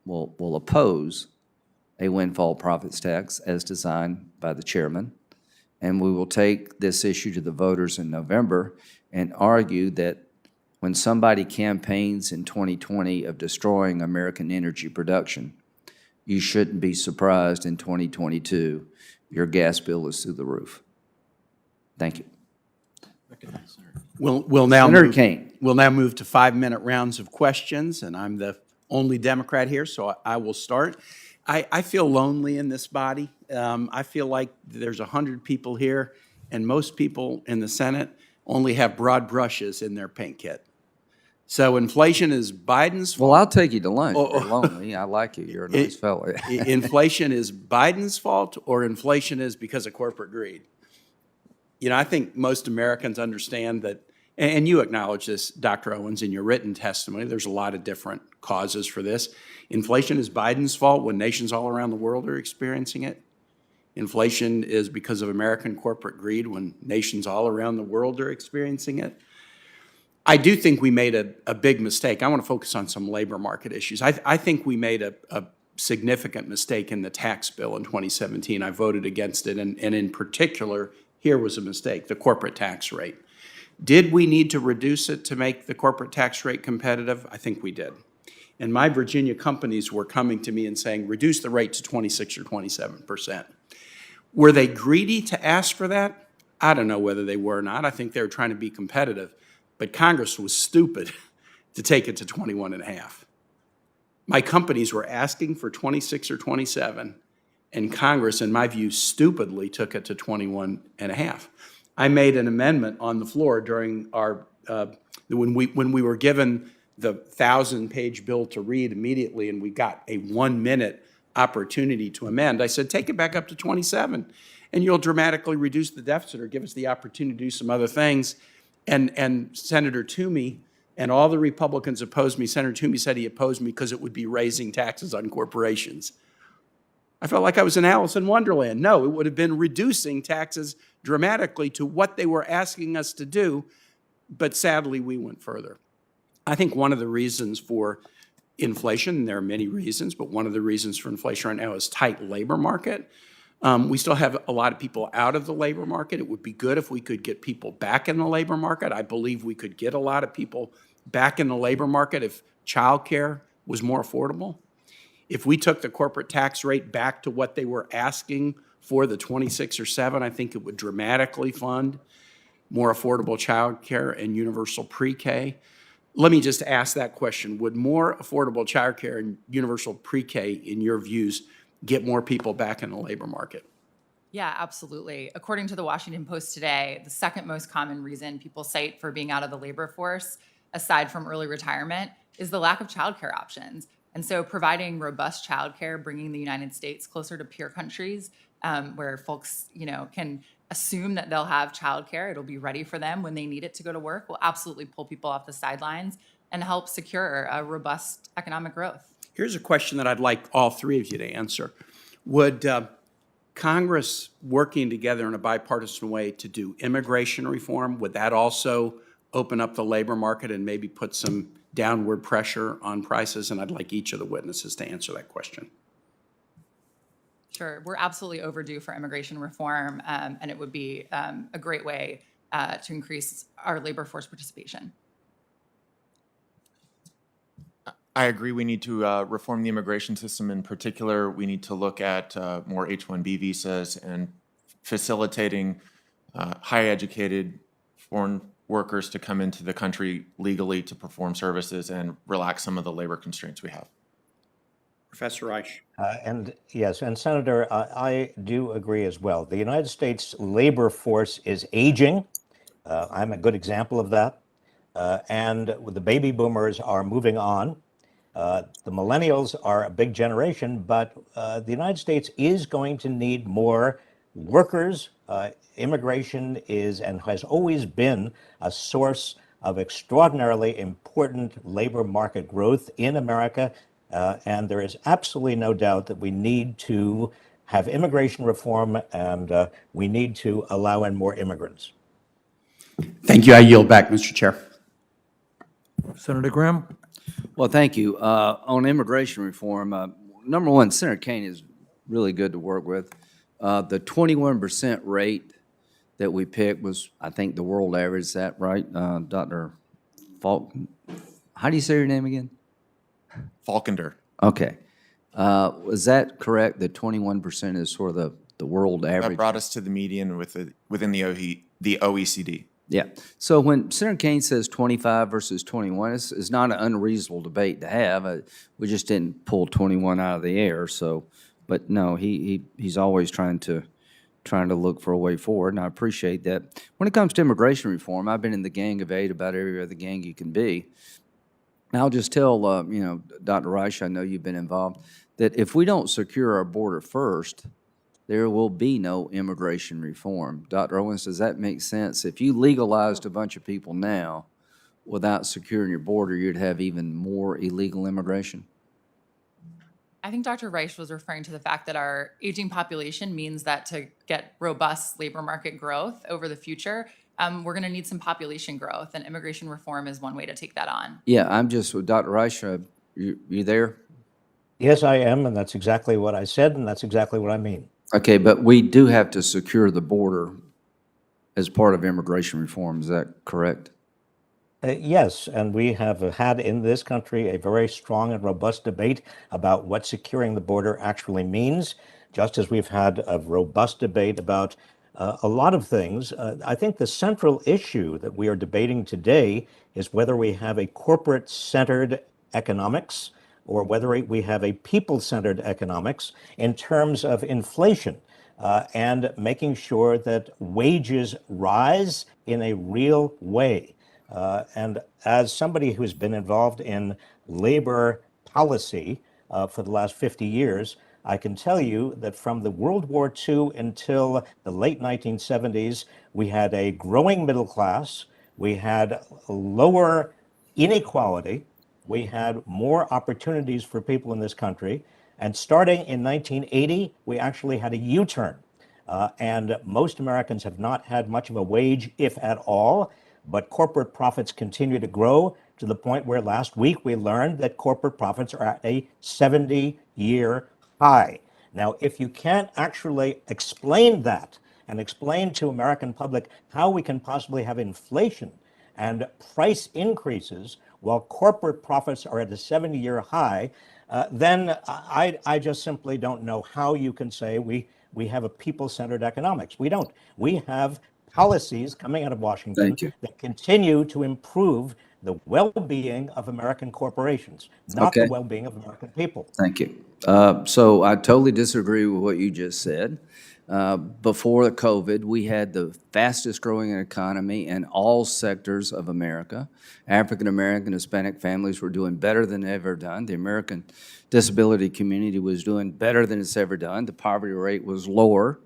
will oppose a windfall profits tax as designed by the chairman, and we will take this issue to the voters in November and argue that when somebody campaigns in 2020 of destroying American energy production, you shouldn't be surprised in 2022 your gas bill is through the roof. Thank you. We'll now Senator move, Kane. we'll now move to 5-minute rounds of questions, and I'm the only Democrat here, so I will start. I feel lonely in this body. I feel like there's 100 people here, and most people in the Senate only have broad brushes in their paint kit. So inflation is Biden's fault. Well, I'll take you to lunch. Oh, You're lonely. I like you. You're a nice fellow. Inflation is Biden's fault, or inflation is because of corporate greed? You know, I think most Americans understand that, and you acknowledge this, Dr. Owens, in your written testimony, there's a lot of different causes for this. Inflation is Biden's fault when nations all around the world are experiencing it. Inflation is because of American corporate greed when nations all around the world are experiencing it. I do think we made a big mistake. I want to focus on some labor market issues. I think we made a significant mistake in the tax bill in 2017. I voted against it, and in particular, here was a mistake, the corporate tax rate. Did we need to reduce it to make the corporate tax rate competitive? I think we did. And my Virginia companies were coming to me and saying, reduce the rate to 26 or 27%. Were they greedy to ask for that? I don't know whether they were or not. I think they were trying to be competitive. But Congress was stupid to take it to 21.5. My companies were asking for 26 or 27, and Congress, in my view, stupidly took it to 21.5. I made an amendment on the floor during our, when we were given the 1,000-page bill to read immediately, and we got a 1-minute opportunity to amend. I said, take it back up to 27, and you'll dramatically reduce the deficit or give us the opportunity to do some other things. And Senator Toomey and all the Republicans opposed me. Senator Toomey said he opposed me because it would be raising taxes on corporations. I felt like I was in Alice in Wonderland. No, it would have been reducing taxes dramatically to what they were asking us to do, but sadly we went further. I think one of the reasons for inflation, and there are many reasons, but one of the reasons for inflation right now is tight labor market. We still have a lot of people out of the labor market. It would be good if we could get people back in the labor market. I believe we could get a lot of people back in the labor market if childcare was more affordable. If we took the corporate tax rate back to what they were asking for, the 26 or 7, I think it would dramatically fund more affordable childcare and universal pre-K. Let me just ask that question. Would more affordable childcare and universal pre-K, in your views, get more people back in the labor market? Yeah, absolutely. According to the Washington Post today, the second most common reason people cite for being out of the labor force, aside from early retirement, is the lack of childcare options. And so providing robust childcare, bringing the United States closer to peer countries where folks, can assume that they'll have childcare, it'll be ready for them when they need it to go to work, will absolutely pull people off the sidelines and help secure a robust economic growth. Here's a question that I'd like all three of you to answer. Would Congress working together in a bipartisan way to do immigration reform, would that also open up the labor market and maybe put some downward pressure on prices? And I'd like each of the witnesses to answer that question. Sure. We're absolutely overdue for immigration reform, and it would be a great way to increase our labor force participation. I agree we need to reform the immigration system. In particular, we need to look at more H-1B visas and facilitating high-educated foreign workers to come into the country legally to perform services and relax some of the labor constraints we have. Professor Reich. And yes, and Senator, I do agree as well. The United States labor force is aging. I'm a good example of that. And the baby boomers are moving on. The millennials are a big generation, but the United States is going to need more workers. Immigration is and has always been a source of extraordinarily important labor market growth in America. And there is absolutely no doubt that we need to have immigration reform, and we need to allow in more immigrants. Thank you. I yield back, Mr. Chair. Senator Graham? Well, thank you. On immigration reform, number one, Senator Kane is really good to work with. The 21% rate that we picked was, I think, the world average. Is that right, Dr. Falk? How do you say your name again? Falkender. Okay. Is that correct, that 21% is sort of the world That average? brought us to the median within the OECD. Yeah. So when Senator Kane says 25 versus 21, it's not an unreasonable debate to have. We just didn't pull 21 out of the air. So, but no, he's always trying to look for a way forward, and I appreciate that. When it comes to immigration reform, I've been in the Gang of Eight, about every other gang you can be. And I'll just tell, Dr. Reich, I know you've been involved, that if we don't secure our border first, there will be no immigration reform. Dr. Owens, does that make sense? If you legalized a bunch of people now without securing your border, you'd have even more illegal immigration? I think Dr. Reich was referring to the fact that our aging population means that to get robust labor market growth over the future, we're going to need some population growth, and immigration reform is one way to take that on. Yeah, I'm just, Dr. Reich, you there? Yes, I am, and that's exactly what I said, and that's exactly what I mean. Okay, but we do have to secure the border as part of immigration reform. Is that correct? Yes, and we have had in this country a very strong and robust debate about what securing the border actually means, just as we've had a robust debate about a lot of things. I think the central issue that we are debating today is whether we have a corporate-centered economics or whether we have a people-centered economics in terms of inflation and making sure that wages rise in a real way. And as somebody who's been involved in labor policy for the last 50 years, I can tell you that from the World War II until the late 1970s, we had a growing middle class, we had lower inequality, we had more opportunities for people in this country, and starting in 1980, we actually had a U-turn. And most Americans have not had much of a wage, if at all, but corporate profits continue to grow to the point where last week we learned that corporate profits are at a 70-year high. Now, if you can't actually explain that and explain to American public how we can possibly have inflation and price increases while corporate profits are at a 70-year high, then I just simply don't know how you can say we have a people-centered economics. We don't. We have policies coming out of Washington Thank you. that continue to improve the well-being of American corporations, not Okay. the well-being of American people. Thank you. So I totally disagree with what you just said. Before COVID, we had the fastest growing economy in all sectors of America. African American, Hispanic families were doing better than ever done. The American disability community was doing better than it's ever done. The poverty rate was lower,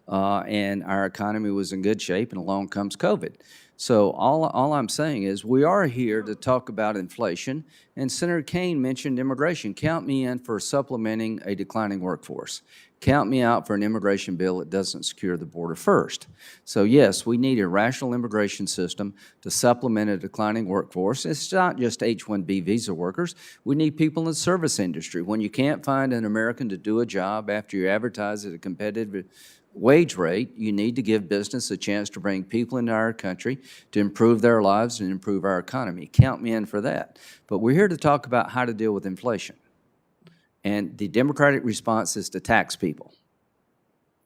and our economy was in good shape, and along comes COVID. So all I'm saying is we are here to talk about inflation, and Senator Kane mentioned immigration. Count me in for supplementing a declining workforce. Count me out for an immigration bill that doesn't secure the border first. So yes, we need a rational immigration system to supplement a declining workforce. It's not just H-1B visa workers. We need people in the service industry. When you can't find an American to do a job after you advertise at a competitive wage rate, you need to give business a chance to bring people into our country to improve their lives and improve our economy. Count me in for that. But we're here to talk about how to deal with inflation. And the Democratic response is to tax people.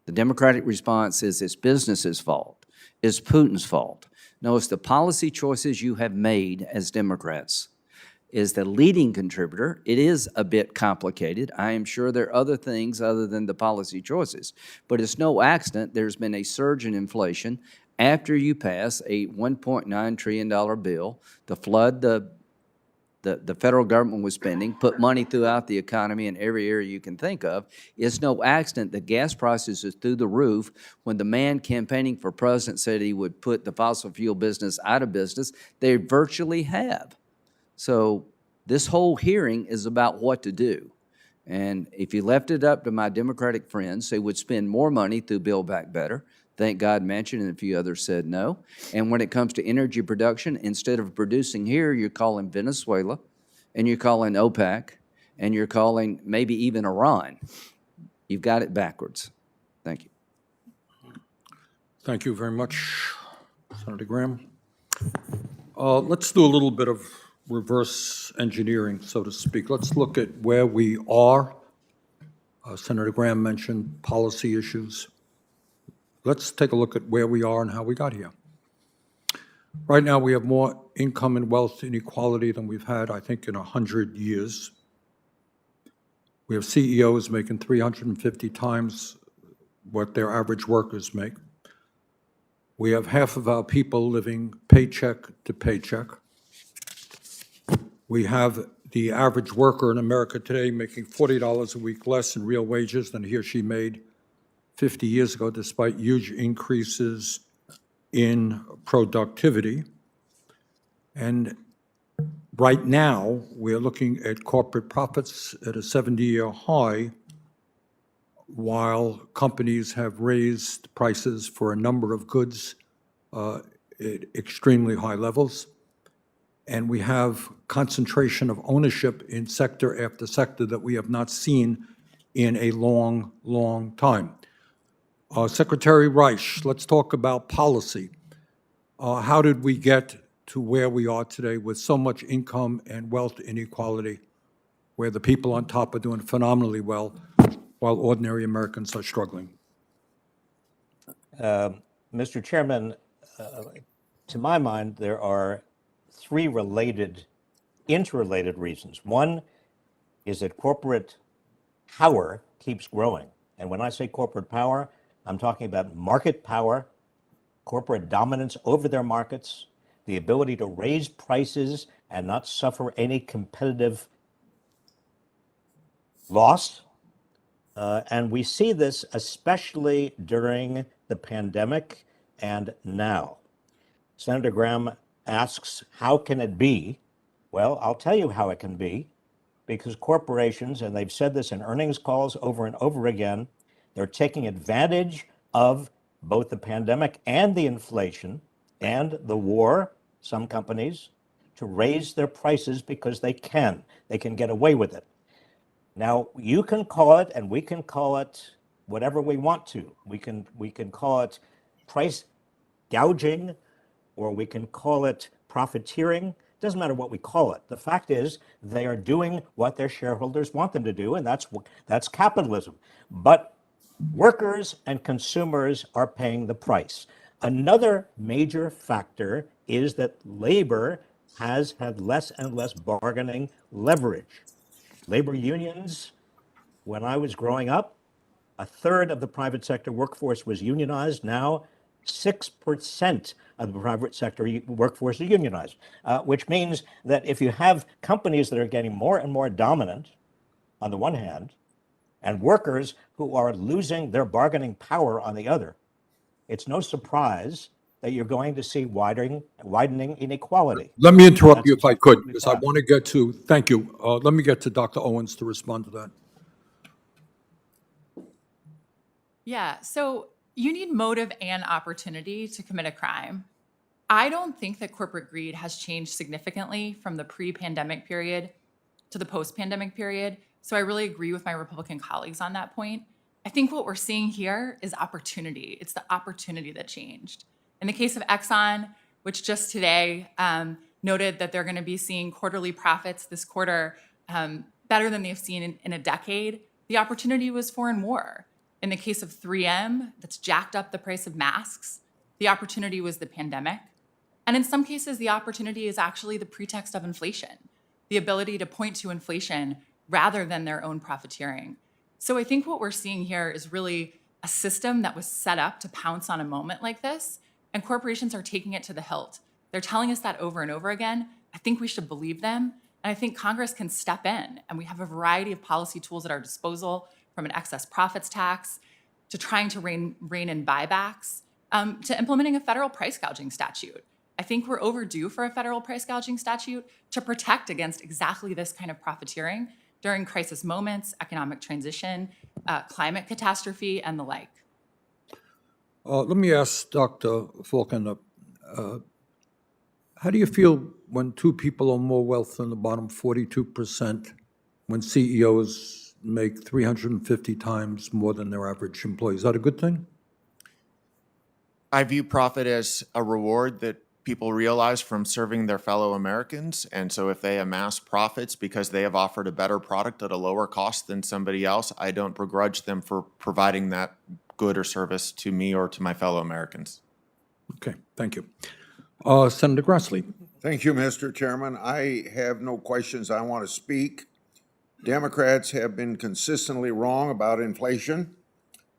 The Democratic response is it's business's fault. It's Putin's fault. No, it's the policy choices you have made as Democrats is the leading contributor. It is a bit complicated. I am sure there are other things other than the policy choices, but it's no accident there's been a surge in inflation after you pass a $1.9 trillion bill to flood the federal government was spending, put money throughout the economy in every area you can think of. It's no accident that gas prices are through the roof. When the man campaigning for president said he would put the fossil fuel business out of business, they virtually have. So this whole hearing is about what to do. And if you left it up to my Democratic friends, they would spend more money through Build Back Better. Thank God Manchin and a few others said no. And when it comes to energy production, instead of producing here, you're calling Venezuela, and you're calling OPEC, and you're calling maybe even Iran. You've got it backwards. Thank you. Thank you very much, Senator Graham. Let's do a little bit of reverse engineering, so to speak. Let's look at where we are. Senator Graham mentioned policy issues. Let's take a look at where we are and how we got here. Right now, we have more income and wealth inequality than we've had, I think, in 100 years. We have CEOs making 350 times what their average workers make. We have half of our people living paycheck to paycheck. We have the average worker in America today making $40 a week less in real wages than he or she made 50 years ago, despite huge increases in productivity. And right now, we're looking at corporate profits at a 70-year high, while companies have raised prices for a number of goods at extremely high levels. And we have concentration of ownership in sector after sector that we have not seen in a long, long time. Secretary Reich, let's talk about policy. How did we get to where we are today with so much income and wealth inequality, where the people on top are doing phenomenally well, while ordinary Americans are struggling? Mr. Chairman, to my mind, there are three interrelated reasons. One is that corporate power keeps growing. And when I say corporate power, I'm talking about market power, corporate dominance over their markets, the ability to raise prices and not suffer any competitive loss. And we see this especially during the pandemic and now. Senator Graham asks, how can it be? Well, I'll tell you how it can be, because corporations, and they've said this in earnings calls over and over again, they're taking advantage of both the pandemic and the inflation and the war, some companies, to raise their prices because they can. They can get away with it. Now, you can call it, and we can call it whatever we want to. We can call it price gouging, or we can call it profiteering. Doesn't matter what we call it. The fact is, they are doing what their shareholders want them to do, and that's capitalism. But workers and consumers are paying the price. Another major factor is that labor has had less and less bargaining leverage. Labor unions, when I was growing up, a third of the private sector workforce was unionized. Now, 6% of the private sector workforce is unionized, which means that if you have companies that are getting more and more dominant on the one hand, and workers who are losing their bargaining power on the other, it's no surprise that you're going to see widening inequality. Let me interrupt you if I exactly could, because I want to get to, thank you. Let me get to Dr. Owens to respond to that. Yeah, so you need motive and opportunity to commit a crime. I don't think that corporate greed has changed significantly from the pre-pandemic period to the post-pandemic period. So I really agree with my Republican colleagues on that point. I think what we're seeing here is opportunity. It's the opportunity that changed. In the case of Exxon, which just today noted that they're going to be seeing quarterly profits this quarter better than they've seen in a decade, the opportunity was foreign war. In the case of 3M, that's jacked up the price of masks, the opportunity was the pandemic. And in some cases, the opportunity is actually the pretext of inflation, the ability to point to inflation rather than their own profiteering. So I think what we're seeing here is really a system that was set up to pounce on a moment like this, and corporations are taking it to the hilt. They're telling us that over and over again. I think we should believe them, and I think Congress can step in, and we have a variety of policy tools at our disposal, from an excess profits tax to trying to rein in buybacks, to implementing a federal price gouging statute. I think we're overdue for a federal price gouging statute to protect against exactly this kind of profiteering. during crisis moments, economic transition, climate catastrophe, and the like. Let me ask Dr. Falconer, how do you feel when two people own more wealth than the bottom 42%, when CEOs make 350 times more than their average employee? Is that a good thing? I view profit as a reward that people realize from serving their fellow Americans. And so if they amass profits because they have offered a better product at a lower cost than somebody else, I don't begrudge them for providing that good or service to me or to my fellow Americans. Okay, thank you. Senator Grassley. Thank you, Mr. Chairman. I have no questions. I want to speak. Democrats have been consistently wrong about inflation.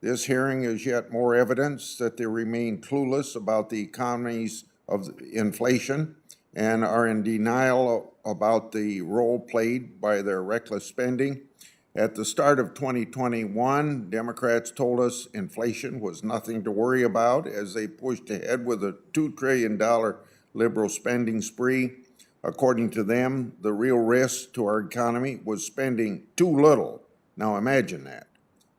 This hearing is yet more evidence that they remain clueless about the economies of inflation and are in denial about the role played by their reckless spending. At the start of 2021, Democrats told us inflation was nothing to worry about as they pushed ahead with a $2 trillion liberal spending spree. According to them, the real risk to our economy was spending too little. Now imagine that.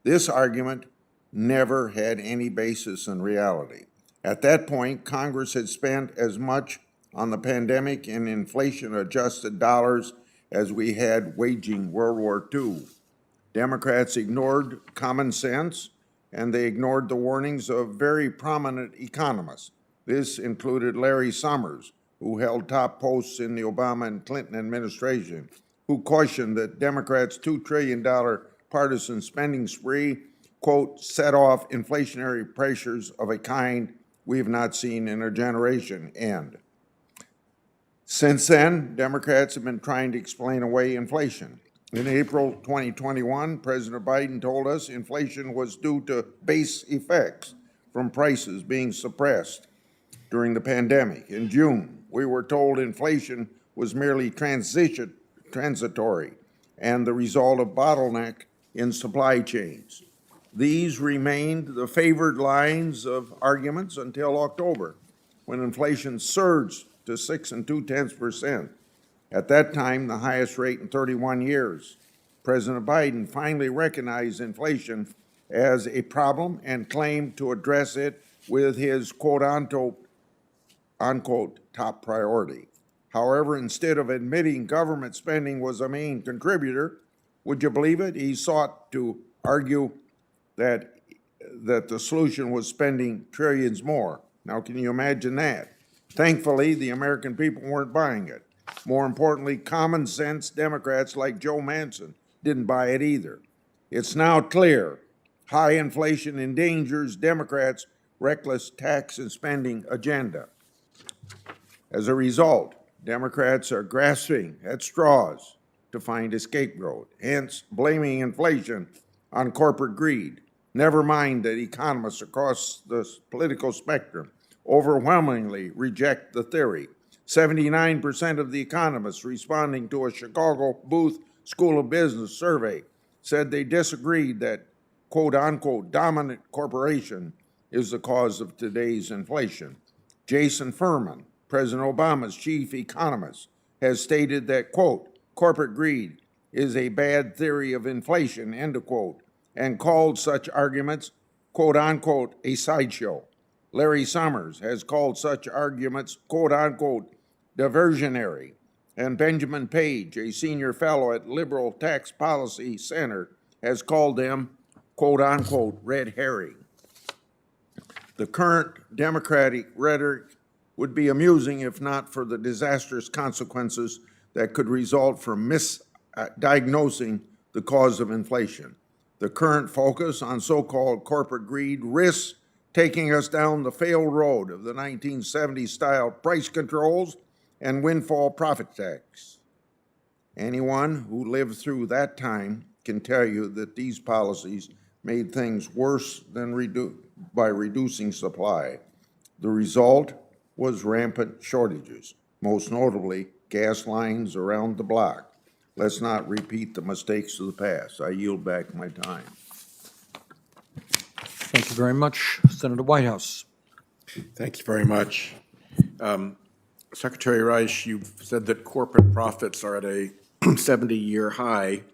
This argument never had any basis in reality. At that point, Congress had spent as much on the pandemic in inflation-adjusted dollars as we had waging World War II. Democrats ignored common sense, and they ignored the warnings of very prominent economists. This included Larry Summers, who held top posts in the Obama and Clinton administration, who cautioned that Democrats' $2 trillion partisan spending spree, quote, set off inflationary pressures of a kind we have not seen in a generation, end. Since then, Democrats have been trying to explain away inflation. In April 2021, President Biden told us inflation was due to base effects from prices being suppressed during the pandemic. In June, we were told inflation was merely transitory and the result of bottleneck in supply chains. These remained the favored lines of arguments until October, when inflation surged to 6.2%. At that time, the highest rate in 31 years. President Biden finally recognized inflation as a problem and claimed to address it with his quote-unquote top priority. However, instead of admitting government spending was a main contributor, would you believe it? He sought to argue that the solution was spending trillions more. Now, can you imagine that? Thankfully, the American people weren't buying it. More importantly, common sense Democrats like Joe Manchin didn't buy it either. It's now clear high inflation endangers Democrats' reckless tax and spending agenda. As a result, Democrats are grasping at straws to find a scapegoat, hence blaming inflation on corporate greed. Never mind that economists across the political spectrum overwhelmingly reject the theory. 79% of the economists responding to a Chicago Booth School of Business survey said they disagreed that quote-unquote dominant corporation is the cause of today's inflation. Jason Furman, President Obama's chief economist, has stated that, quote, corporate greed is a bad theory of inflation, end of quote, and called such arguments, quote-unquote, a sideshow. Larry Summers has called such arguments, quote-unquote, diversionary, and Benjamin Page, a senior fellow at Liberal Tax Policy Center, has called them, quote-unquote, red herring. The current Democratic rhetoric would be amusing if not for the disastrous consequences that could result from misdiagnosing the cause of inflation. The current focus on so-called corporate greed risks taking us down the failed road of the 1970s-style price controls and windfall profit tax. Anyone who lived through that time can tell you that these policies made things worse than by reducing supply. The result was rampant shortages, most notably gas lines around the block. Let's not repeat the mistakes of the past. I yield back my time. Thank you very much. Senator Whitehouse. Thank you very much. Secretary Rice, you've said that corporate profits are at a 70-year high.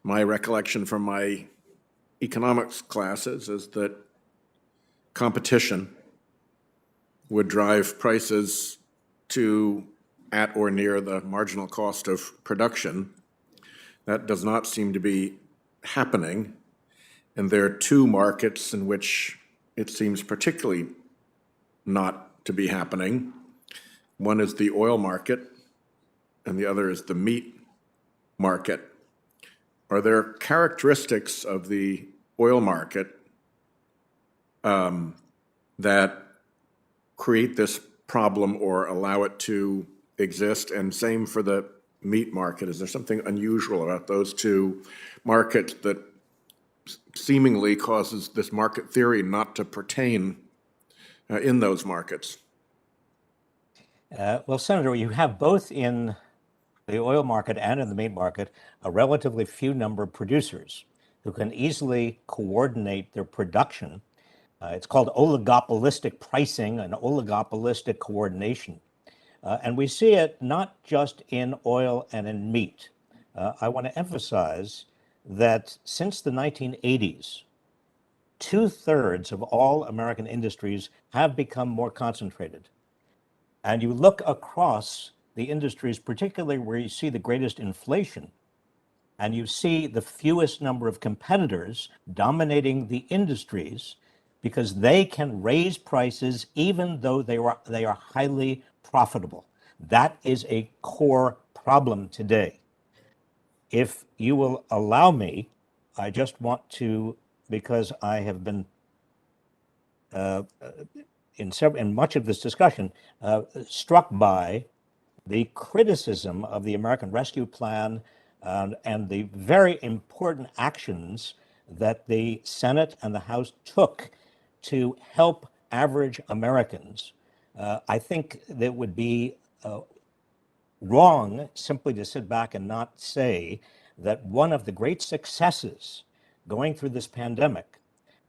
My recollection from my economics classes is that competition would drive prices to at or near the marginal cost of production. That does not seem to be happening. And there are two markets in which it seems particularly not to be happening. One is the oil market, and the other is the meat market. Are there characteristics of the oil market that create this problem or allow it to exist? And same for the meat market. Is there something unusual about those two markets that seemingly causes this market theory not to pertain in those markets? Well, Senator, you have both in the oil market and in the meat market a relatively few number of producers who can easily coordinate their production. It's called oligopolistic pricing and oligopolistic coordination. And we see it not just in oil and in meat. I want to emphasize that since the 1980s, 2/3 of all American industries have become more concentrated. And you look across the industries, particularly where you see the greatest inflation, and you see the fewest number of competitors dominating the industries because they can raise prices even though they are highly profitable. That is a core problem today. If you will allow me, I just want to, because I have been in much of this discussion, struck by the criticism of the American Rescue Plan and the very important actions that the Senate and the House took to help average Americans. I think that would be wrong simply to sit back and not say that one of the great successes going through this pandemic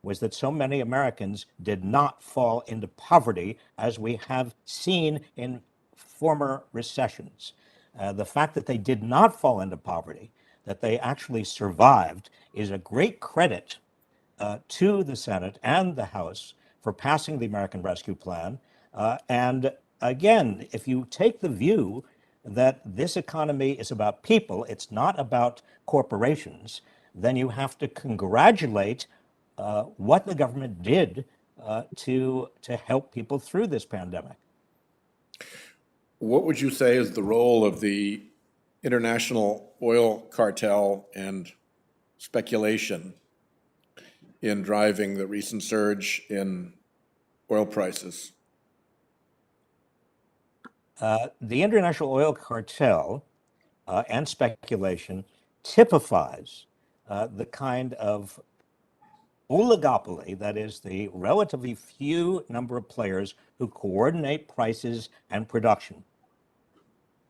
was that so many Americans did not fall into poverty as we have seen in former recessions. The fact that they did not fall into poverty, that they actually survived, is a great credit to the Senate and the House for passing the American Rescue Plan. And again, if you take the view that this economy is about people, it's not about corporations, then you have to congratulate what the government did to help people through this pandemic. What would you say is the role of the international oil cartel and speculation in driving the recent surge in oil prices? The international oil cartel and speculation typifies the kind of oligopoly, that is, the relatively few number of players who coordinate prices and production,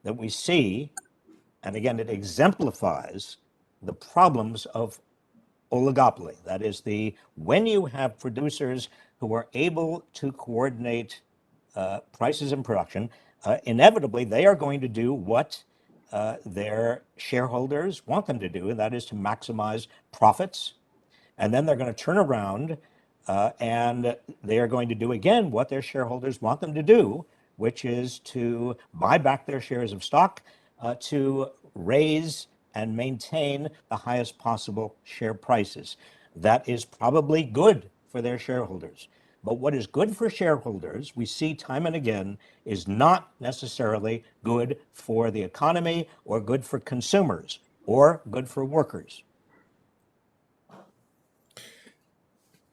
that we see. And again, it exemplifies the problems of oligopoly. That is, when you have producers who are able to coordinate prices and production, inevitably they are going to do what their shareholders want them to do, and that is to maximize profits. And then they're going to turn around and they are going to do again what their shareholders want them to do, which is to buy back their shares of stock to raise and maintain the highest possible share prices. That is probably good for their shareholders. But what is good for shareholders, we see time and again, is not necessarily good for the economy or good for consumers or good for workers.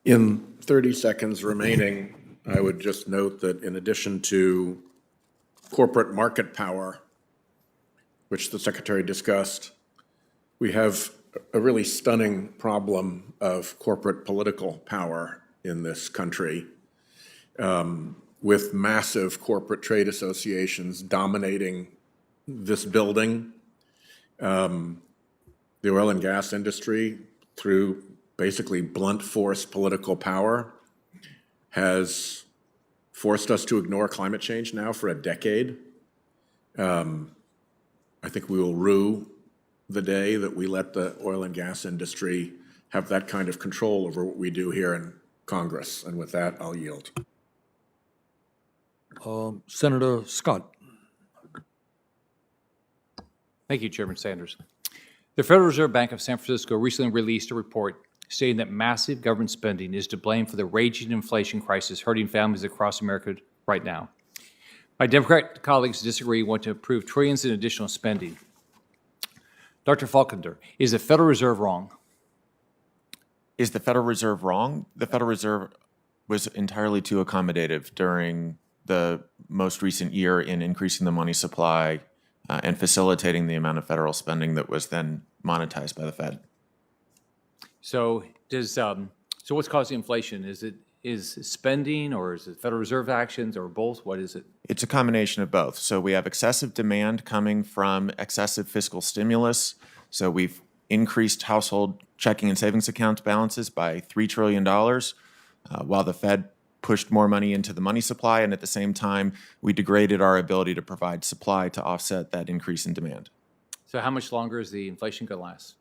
In 30 seconds remaining, I would just note that in addition to corporate market power, which the Secretary discussed, we have a really stunning problem of corporate political power in this country, with massive corporate trade associations dominating this building. The oil and gas industry, through basically blunt force political power, has forced us to ignore climate change now for a decade. I think we will rue the day that we let the oil and gas industry have that kind of control over what we do here in Congress. And with that, I'll yield. Senator Scott. Thank you, Chairman Sanders. The Federal Reserve Bank of San Francisco recently released a report stating that massive government spending is to blame for the raging inflation crisis hurting families across America right now. My Democrat colleagues disagree and want to approve trillions in additional spending. Dr. Falconer, is the Federal Reserve wrong? Is the Federal Reserve wrong? The Federal Reserve was entirely too accommodative during the most recent year in increasing the money supply and facilitating the amount of federal spending that was then monetized by the Fed. So what's causing inflation? Is spending, or is it Federal Reserve actions, or both? What is it? It's a combination of both. So we have excessive demand coming from excessive fiscal stimulus. So we've increased household checking and savings account balances by $3 trillion, while the Fed pushed more money into the money supply, and at the same time, we degraded our ability to provide supply to offset that increase in demand. So how much longer is the inflation going to last?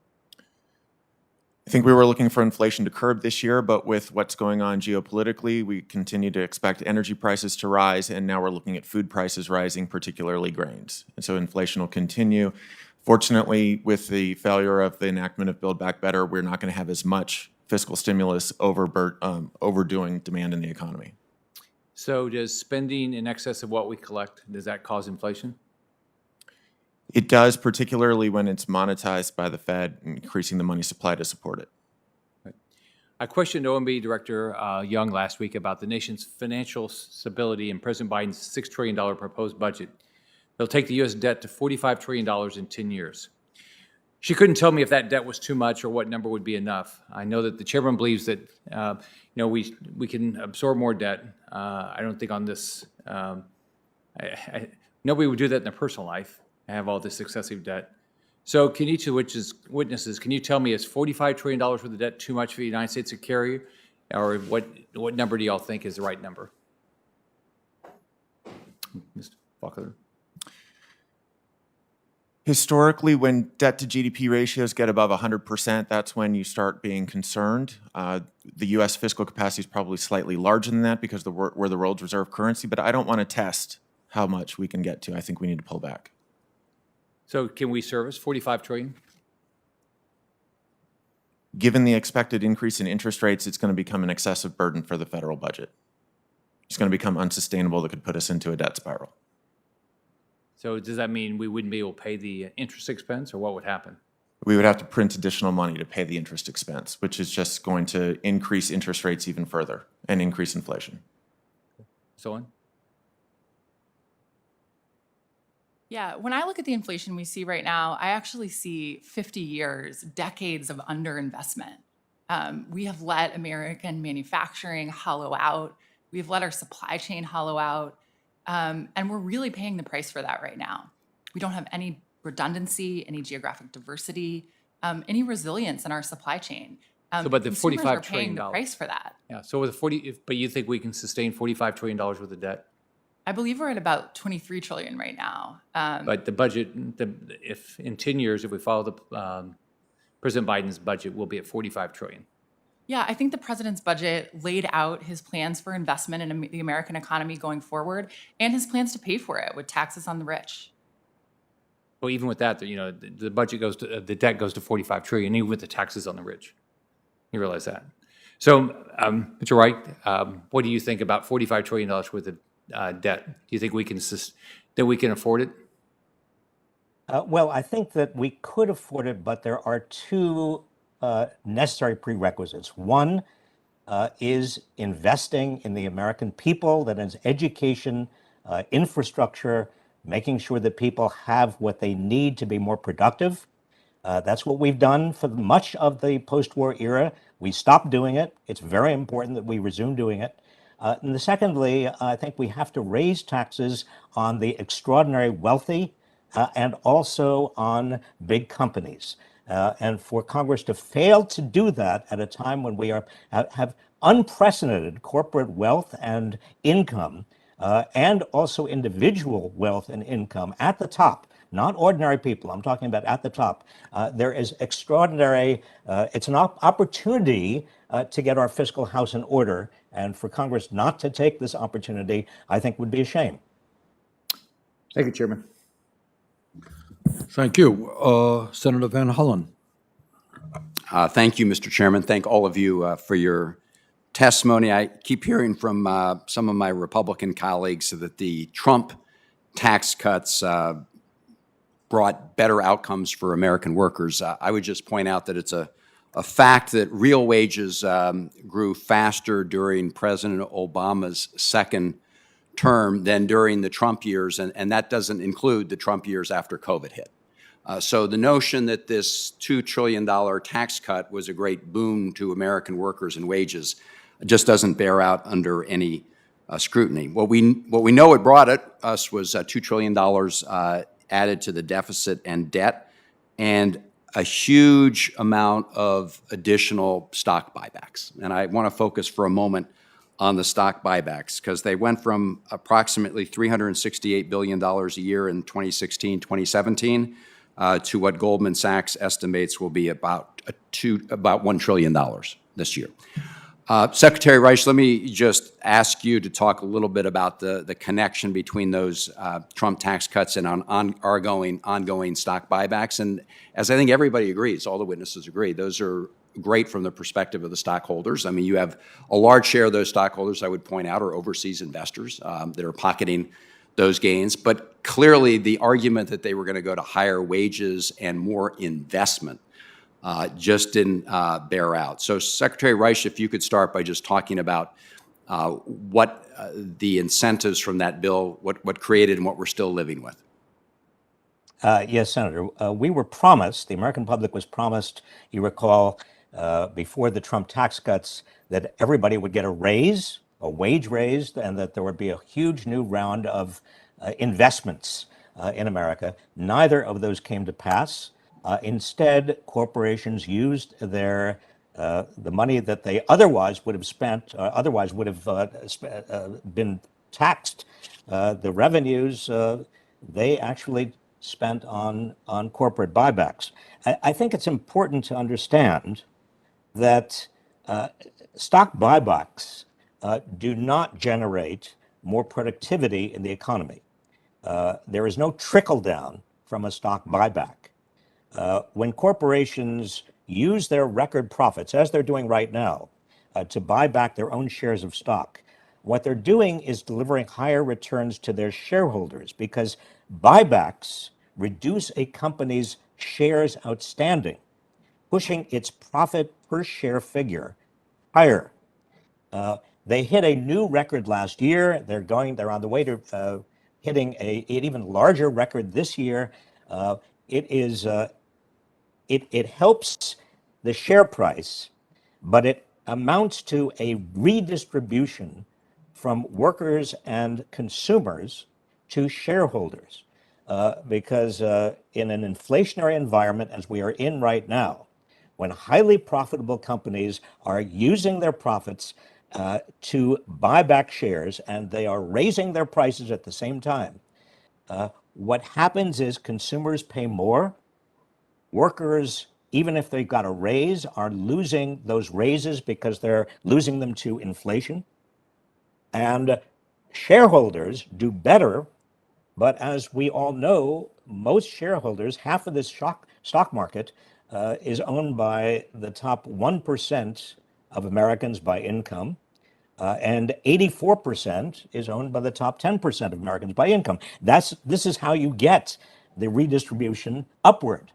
I think we were looking for inflation to curb this year, but with what's going on geopolitically, we continue to expect energy prices to rise, and now we're looking at food prices rising, particularly grains. And so inflation will continue. Fortunately, with the failure of the enactment of Build Back Better, we're not going to have as much fiscal stimulus overdoing demand in the economy. So does spending in excess of what we collect, does that cause inflation? It does, particularly when it's monetized by the Fed, increasing the money supply to support it. I questioned OMB Director Young last week about the nation's financial stability and President Biden's $6 trillion proposed budget. They'll take the U.S. debt to $45 trillion in 10 years. She couldn't tell me if that debt was too much or what number would be enough. I know that the chairman believes that we can absorb more debt. I don't think on this, nobody would do that in their personal life, have all this excessive debt. So can each of witnesses, can you tell me, is $45 trillion worth of debt too much for the United States to carry? Or what number do y'all think is the right number? Mr. Faulkner. Historically, when debt to GDP ratios get above 100%, that's when you start being concerned. The U.S. fiscal capacity is probably slightly larger than that because we're the world's reserve currency, but I don't want to test how much we can get to. I think we need to pull back. So can we service $45 trillion? Given the expected increase in interest rates, it's going to become an excessive burden for the federal budget. It's going to become unsustainable that could put us into a debt spiral. So does that mean we wouldn't be able to pay the interest expense, or what would happen? We would have to print additional money to pay the interest expense, which is just going to increase interest rates even further and increase inflation. So on? Yeah, when I look at the inflation we see right now, I actually see 50 years, decades of underinvestment. We have let American manufacturing hollow out. We've let our supply chain hollow out. And we're really paying the price for that right now. We don't have any redundancy, any geographic diversity, any resilience in our supply chain. But the consumers $45 are paying trillion. the price for that. Yeah. So with but you think we can sustain $45 trillion worth of debt? I believe we're at about 23 trillion right now. But the budget, if in 10 years, if we follow the President Biden's budget, we'll be at $45 trillion. Yeah, I think the president's budget laid out his plans for investment in the American economy going forward, and his plans to pay for it with taxes on the rich. Well, even with that, the budget goes to the debt goes to $45 trillion, even with the taxes on the rich. You realize that. So, Mr. Wright, what do you think about $45 trillion worth of debt? Do you think we can afford it? Well, I think that we could afford it, but there are two necessary prerequisites. One is investing in the American people, that is education, infrastructure, making sure that people have what they need to be more productive. That's what we've done for much of the post-war era. We stopped doing it. It's very important that we resume doing it. And secondly, I think we have to raise taxes on the extraordinary wealthy and also on big companies. And for Congress to fail to do that at a time when we have unprecedented corporate wealth and income, and also individual wealth and income at the top. not ordinary people, I'm talking about at the top, there is extraordinary, it's an opportunity to get our fiscal house in order. And for Congress not to take this opportunity, I think would be a shame. Thank you, Chairman. Thank you. Senator Van Hollen. Thank you, Mr. Chairman. Thank all of you for your testimony. I keep hearing from some of my Republican colleagues that the Trump tax cuts brought better outcomes for American workers. I would just point out that it's a fact that real wages grew faster during President Obama's second term than during the Trump years, and that doesn't include the Trump years after COVID hit. So the notion that this $2 trillion tax cut was a great boon to American workers and wages just doesn't bear out under any scrutiny. What we know it brought us was $2 trillion added to the deficit and debt, and a huge amount of additional stock buybacks. And I want to focus for a moment on the stock buybacks, because they went from approximately $368 billion a year in 2016, 2017, to what Goldman Sachs estimates will be about $1 trillion this year. Secretary Reich, let me just ask you to talk a little bit about the connection between those Trump tax cuts and ongoing stock buybacks. And as I think everybody agrees, all the witnesses agree, those are great from the perspective of the stockholders. I mean, you have a large share of those stockholders, I would point out, are overseas investors that are pocketing those gains. But clearly, the argument that they were going to go to higher wages and more investment just didn't bear out. So, Secretary Reich, if you could start by just talking about what the incentives from that bill, what created and what we're still living with. Yes, Senator. We were promised, the American public was promised, you recall, before the Trump tax cuts, that everybody would get a raise, a wage raise, and that there would be a huge new round of investments in America. Neither of those came to pass. Instead, corporations used the money that they otherwise would have spent, otherwise would have been taxed. The revenues they actually spent on corporate buybacks. I think it's important to understand that stock buybacks do not generate more productivity in the economy. There is no trickle down from a stock buyback. When corporations use their record profits, as they're doing right now, to buy back their own shares of stock, what they're doing is delivering higher returns to their shareholders, because buybacks reduce a company's shares outstanding, pushing its profit per share figure higher. They hit a new record last year. They're on the way to hitting an even larger record this year. It helps the share price, but it amounts to a redistribution from workers and consumers to shareholders. Because in an inflationary environment, as we are in right now, when highly profitable companies are using their profits to buy back shares, and they are raising their prices at the same time, what happens is consumers pay more. Workers, even if they've got a raise, are losing those raises because they're losing them to inflation. And shareholders do better. But as we all know, most shareholders, half of this stock market is owned by the top 1% of Americans by income, and 84% is owned by the top 10% of Americans by income. This is how you get the redistribution upward.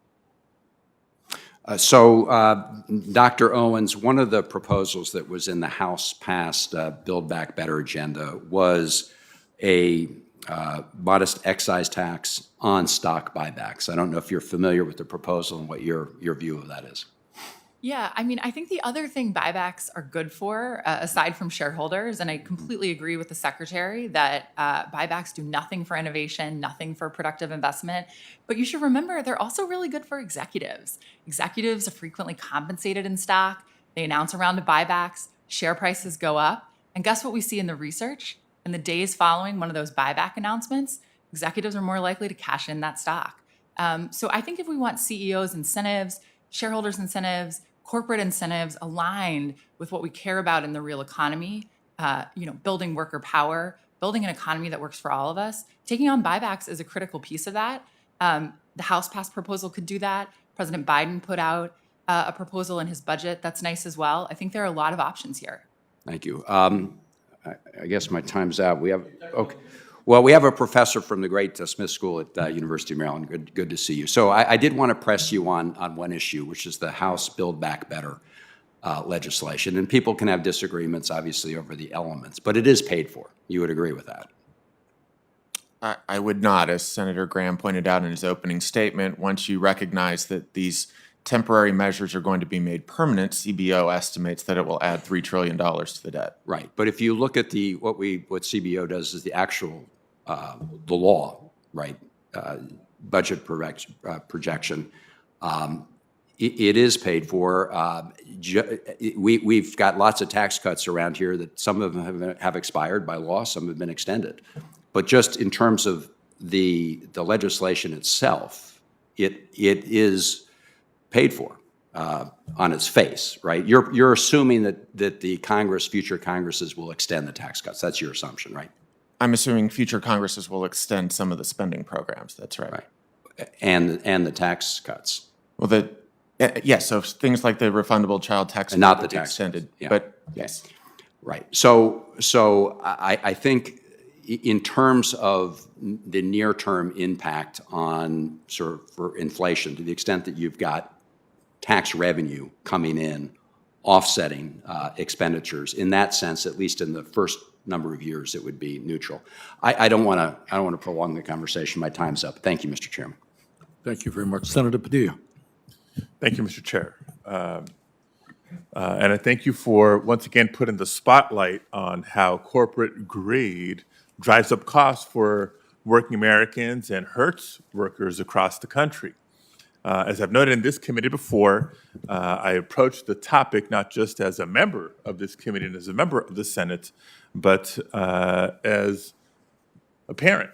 Dr. Owens, one of the proposals that was in the House passed Build Back Better agenda was a modest excise tax on stock buybacks. I don't know if you're familiar with the proposal and what your view of that is. Yeah, I mean, I think the other thing buybacks are good for, aside from shareholders, and I completely agree with the Secretary that buybacks do nothing for innovation, nothing for productive investment. But you should remember they're also really good for executives. Executives are frequently compensated in stock. They announce a round of buybacks, share prices go up. And guess what we see in the research? In the days following one of those buyback announcements, executives are more likely to cash in that stock. So I think if we want CEOs incentives, shareholders incentives, corporate incentives aligned with what we care about in the real economy, building worker power, building an economy that works for all of us, taking on buybacks is a critical piece of that. The House passed proposal could do that. President Biden put out a proposal in his budget that's nice as well. I think there are a lot of options here. Thank you. I guess my time's out. We have, okay. Well, we have a professor from the great Smith School at University of Maryland. Good to see you. So I did want to press you on one issue, which is the House Build Back Better legislation. And people can have disagreements, obviously, over the elements, but it is paid for. You would agree with that? I would not, as Senator Graham pointed out in his opening statement. Once you recognize that these temporary measures are going to be made permanent, CBO estimates that it will add $3 trillion to the debt. Right. But if you look at what CBO does is the actual the law, right? Budget projection. It is paid for. We've got lots of tax cuts around here that some of them have expired by law, some have been extended. But just in terms of the legislation itself, it is paid for on its face, right? You're assuming that the future Congresses will extend the tax cuts. That's your assumption, right? I'm assuming future Congresses will extend some of the spending programs. That's right. Right. And the tax cuts. Well, yes. So things like the refundable child tax And not credit the will be tax extended, cuts, yeah. but yes. Right. So I think in terms of the near-term impact on for inflation, to the extent that you've got tax revenue coming in, offsetting expenditures, in that sense, at least in the first number of years, it would be neutral. I don't want to prolong the conversation. My time's up. Thank you, Mr. Chairman. Thank you very much. Senator Padilla. Thank you, Mr. Chair. And I thank you for, once again, putting the spotlight on how corporate greed drives up costs for working Americans and hurts workers across the country. As I've noted in this committee before, I approached the topic not just as a member of this committee and as a member of the Senate, but as a parent.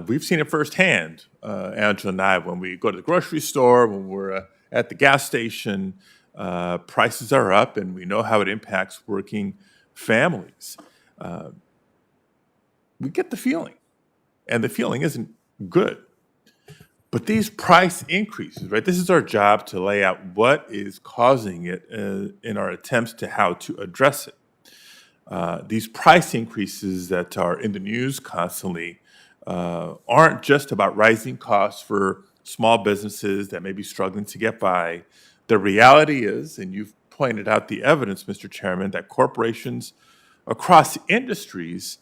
We've seen it firsthand, Angela and I, when we go to the grocery store, when we're at the gas station, prices are up, and we know how it impacts working families. We get the feeling, and the feeling isn't good. But these price increases, right? This is our job to lay out what is causing it in our attempts to how to address it. These price increases that are in the news constantly aren't just about rising costs for small businesses that may be struggling to get by. The reality is, and you've pointed out the evidence, Mr. Chairman, that corporations across industries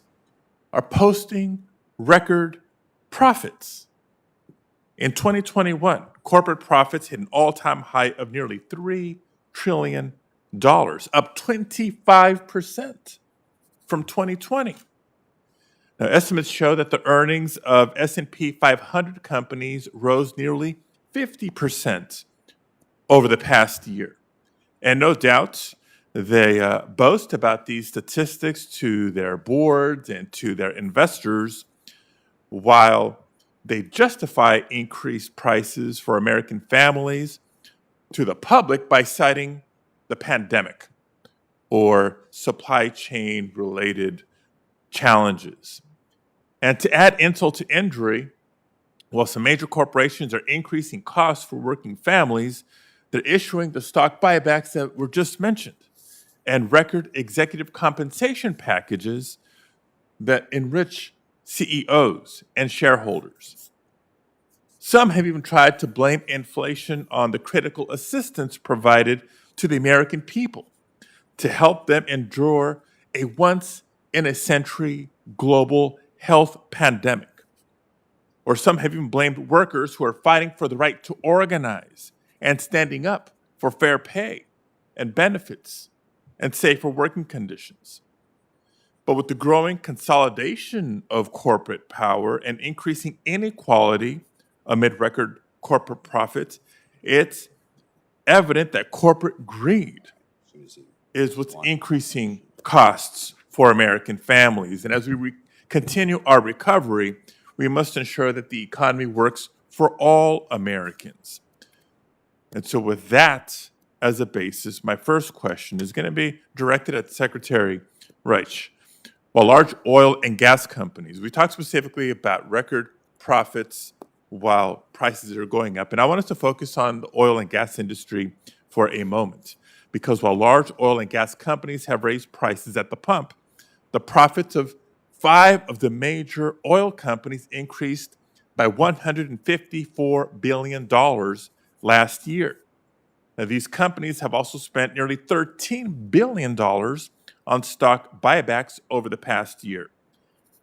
are posting record profits. In 2021, corporate profits hit an all-time high of nearly $3 trillion, up 25% from 2020. Now, estimates show that the earnings of S&P 500 companies rose nearly 50% over the past year. And no doubt, they boast about these statistics to their boards and to their investors, while they justify increased prices for American families to the public by citing the pandemic or supply chain related challenges. And to add insult to injury, while some major corporations are increasing costs for working families, they're issuing the stock buybacks that were just mentioned and record executive compensation packages that enrich CEOs and shareholders. Some have even tried to blame inflation on the critical assistance provided to the American people to help them endure a once-in-a-century global health pandemic. Or some have even blamed workers who are fighting for the right to organize and standing up for fair pay and benefits and safer working conditions. But with the growing consolidation of corporate power and increasing inequality amid record corporate profits, it's evident that corporate greed is what's increasing costs for American families. And as we continue our recovery, we must ensure that the economy works for all Americans. And so with that as a basis, my first question is going to be directed at Secretary Reich. While large oil and gas companies, we talked specifically about record profits while prices are going up. And I want us to focus on the oil and gas industry for a moment. Because while large oil and gas companies have raised prices at the pump, the profits of 5 of the major oil companies increased by $154 billion last year. Now, these companies have also spent nearly $13 billion on stock buybacks over the past year.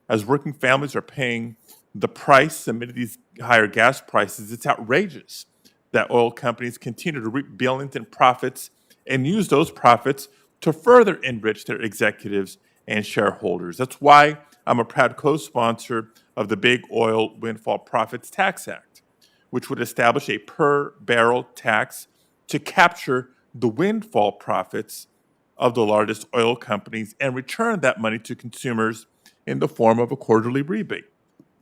As working families are paying the price amid these higher gas prices, it's outrageous that oil companies continue to reap billions in profits and use those profits to further enrich their executives and shareholders. That's why I'm a proud co-sponsor of the Big Oil Windfall Profits Tax Act, which would establish a per-barrel tax to capture the windfall profits of the largest oil companies and return that money to consumers in the form of a quarterly rebate.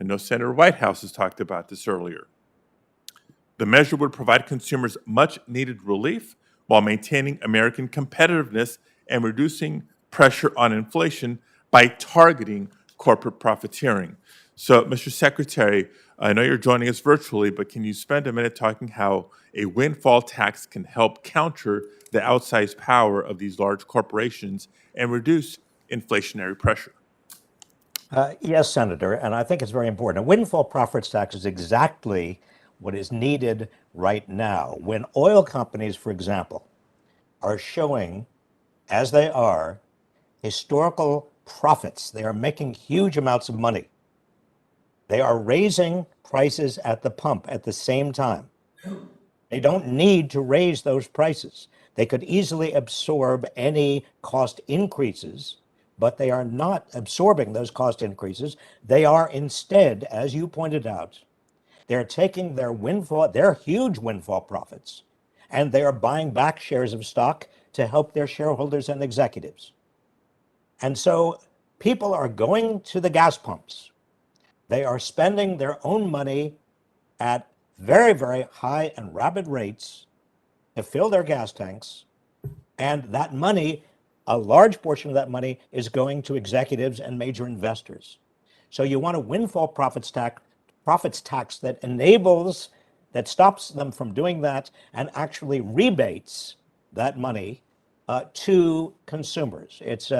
I know Senator Whitehouse has talked about this earlier. The measure would provide consumers much-needed relief while maintaining American competitiveness and reducing pressure on inflation by targeting corporate profiteering. So, Mr. Secretary, I know you're joining us virtually, but can you spend a minute talking how a windfall tax can help counter the outsized power of these large corporations and reduce inflationary pressure? Yes, Senator, and I think it's very important. A windfall profits tax is exactly what is needed right now. When oil companies, for example, are showing, as they are, historical profits, they are making huge amounts of money. They are raising prices at the pump at the same time. They don't need to raise those prices. They could easily absorb any cost increases, but they are not absorbing those cost increases. They are instead, as you pointed out, they're taking their huge windfall profits, and they are buying back shares of stock to help their shareholders and executives. And so people are going to the gas pumps. They are spending their own money at very, very high and rapid rates to fill their gas tanks. And that money, a large portion of that money, is going to executives and major investors. So you want a windfall profits tax that stops them from doing that and actually rebates that money to consumers. It's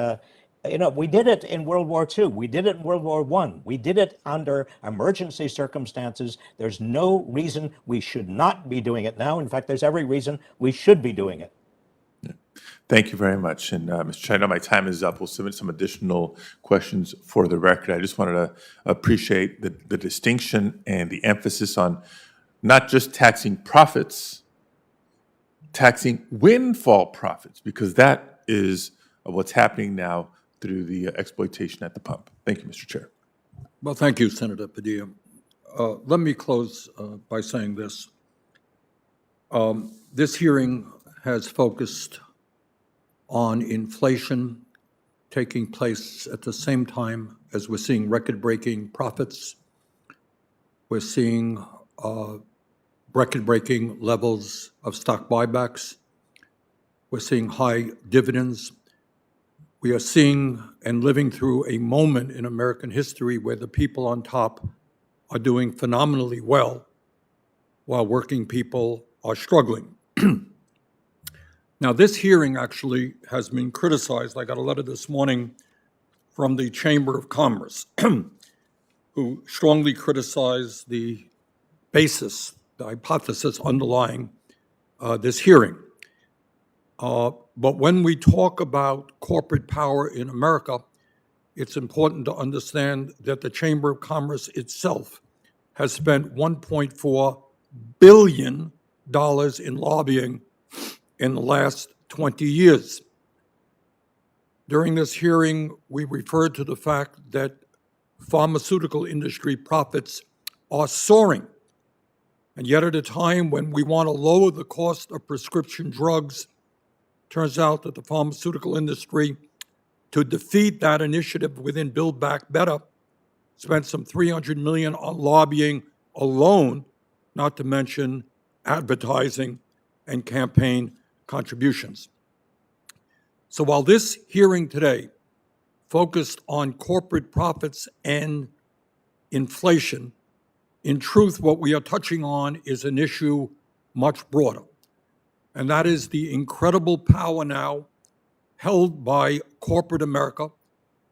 we did it in World War II. We did it in World War I. We did it under emergency circumstances. There's no reason we should not be doing it now. In fact, there's every reason we should be doing it. Thank you very much. And Mr. Chair, I know my time is up. We'll submit some additional questions for the record. I just wanted to appreciate the distinction and the emphasis on not just taxing profits, taxing windfall profits, because that is what's happening now through the exploitation at the pump. Thank you, Mr. Chair. Well, thank you, Senator Padilla. Let me close by saying this. This hearing has focused on inflation taking place at the same time as we're seeing record-breaking profits. We're seeing record-breaking levels of stock buybacks. We're seeing high dividends. We are seeing and living through a moment in American history where the people on top are doing phenomenally well while working people are struggling. Now, this hearing actually has been criticized. I got a letter this morning from the Chamber of Commerce who strongly criticized the basis, the hypothesis underlying this hearing. But when we talk about corporate power in America, it's important to understand that the Chamber of Commerce itself has spent $1.4 billion in lobbying in the last 20 years. During this hearing, we referred to the fact that pharmaceutical industry profits are soaring. And yet at a time when we want to lower the cost of prescription drugs, turns out that the pharmaceutical industry, to defeat that initiative within Build Back Better, spent some $300 million on lobbying alone not to mention advertising and campaign contributions. So while this hearing today focused on corporate profits and inflation, in truth, what we are touching on is an issue much broader, and that is the incredible power now held by corporate America,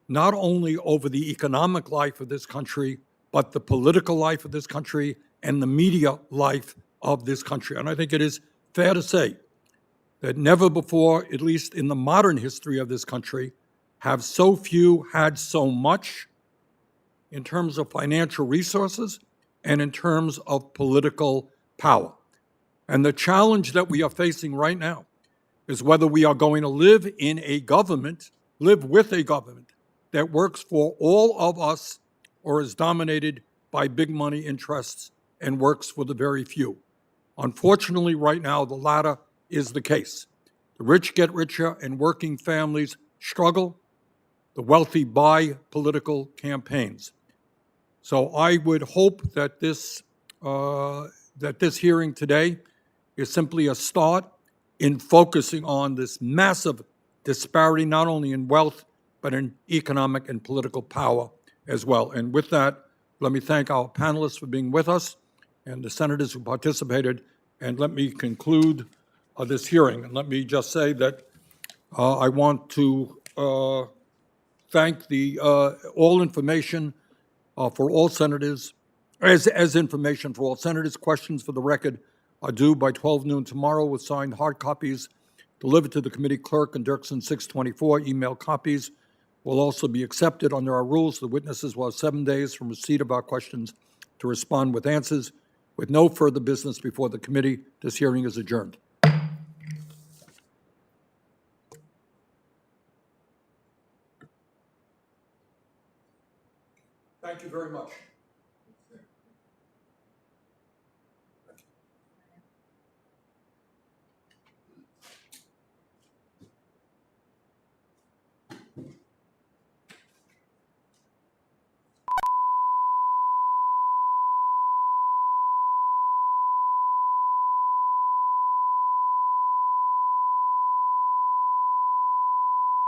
not only over the economic life of this country, but the political life of this country and the media life of this country. And I think it is fair to say that never before, at least in the modern history of this country, have so few had so much in terms of financial resources and in terms of political power. And the challenge that we are facing right now is whether we are going to live in a government, live with a government that works for all of us or is dominated by big money interests and works for the very few. Unfortunately, right now, the latter is the case. The rich get richer and working families struggle. The wealthy buy political campaigns. So I would hope that this hearing today is simply a start in focusing on this massive disparity, not only in wealth, but in economic and political power as well. And with that, let me thank our panelists for being with us and the senators who participated. And let me conclude this hearing. And let me just say that I want to thank the all information for all senators, as information for all senators. Questions for the record are due by 12 noon tomorrow with signed hard copies delivered to the committee clerk in Dirksen 624. Email copies will also be accepted. Under our rules, the witnesses will have 7 days from receipt of our questions to respond with answers. With no further business before the committee, this hearing is adjourned. Thank you very much.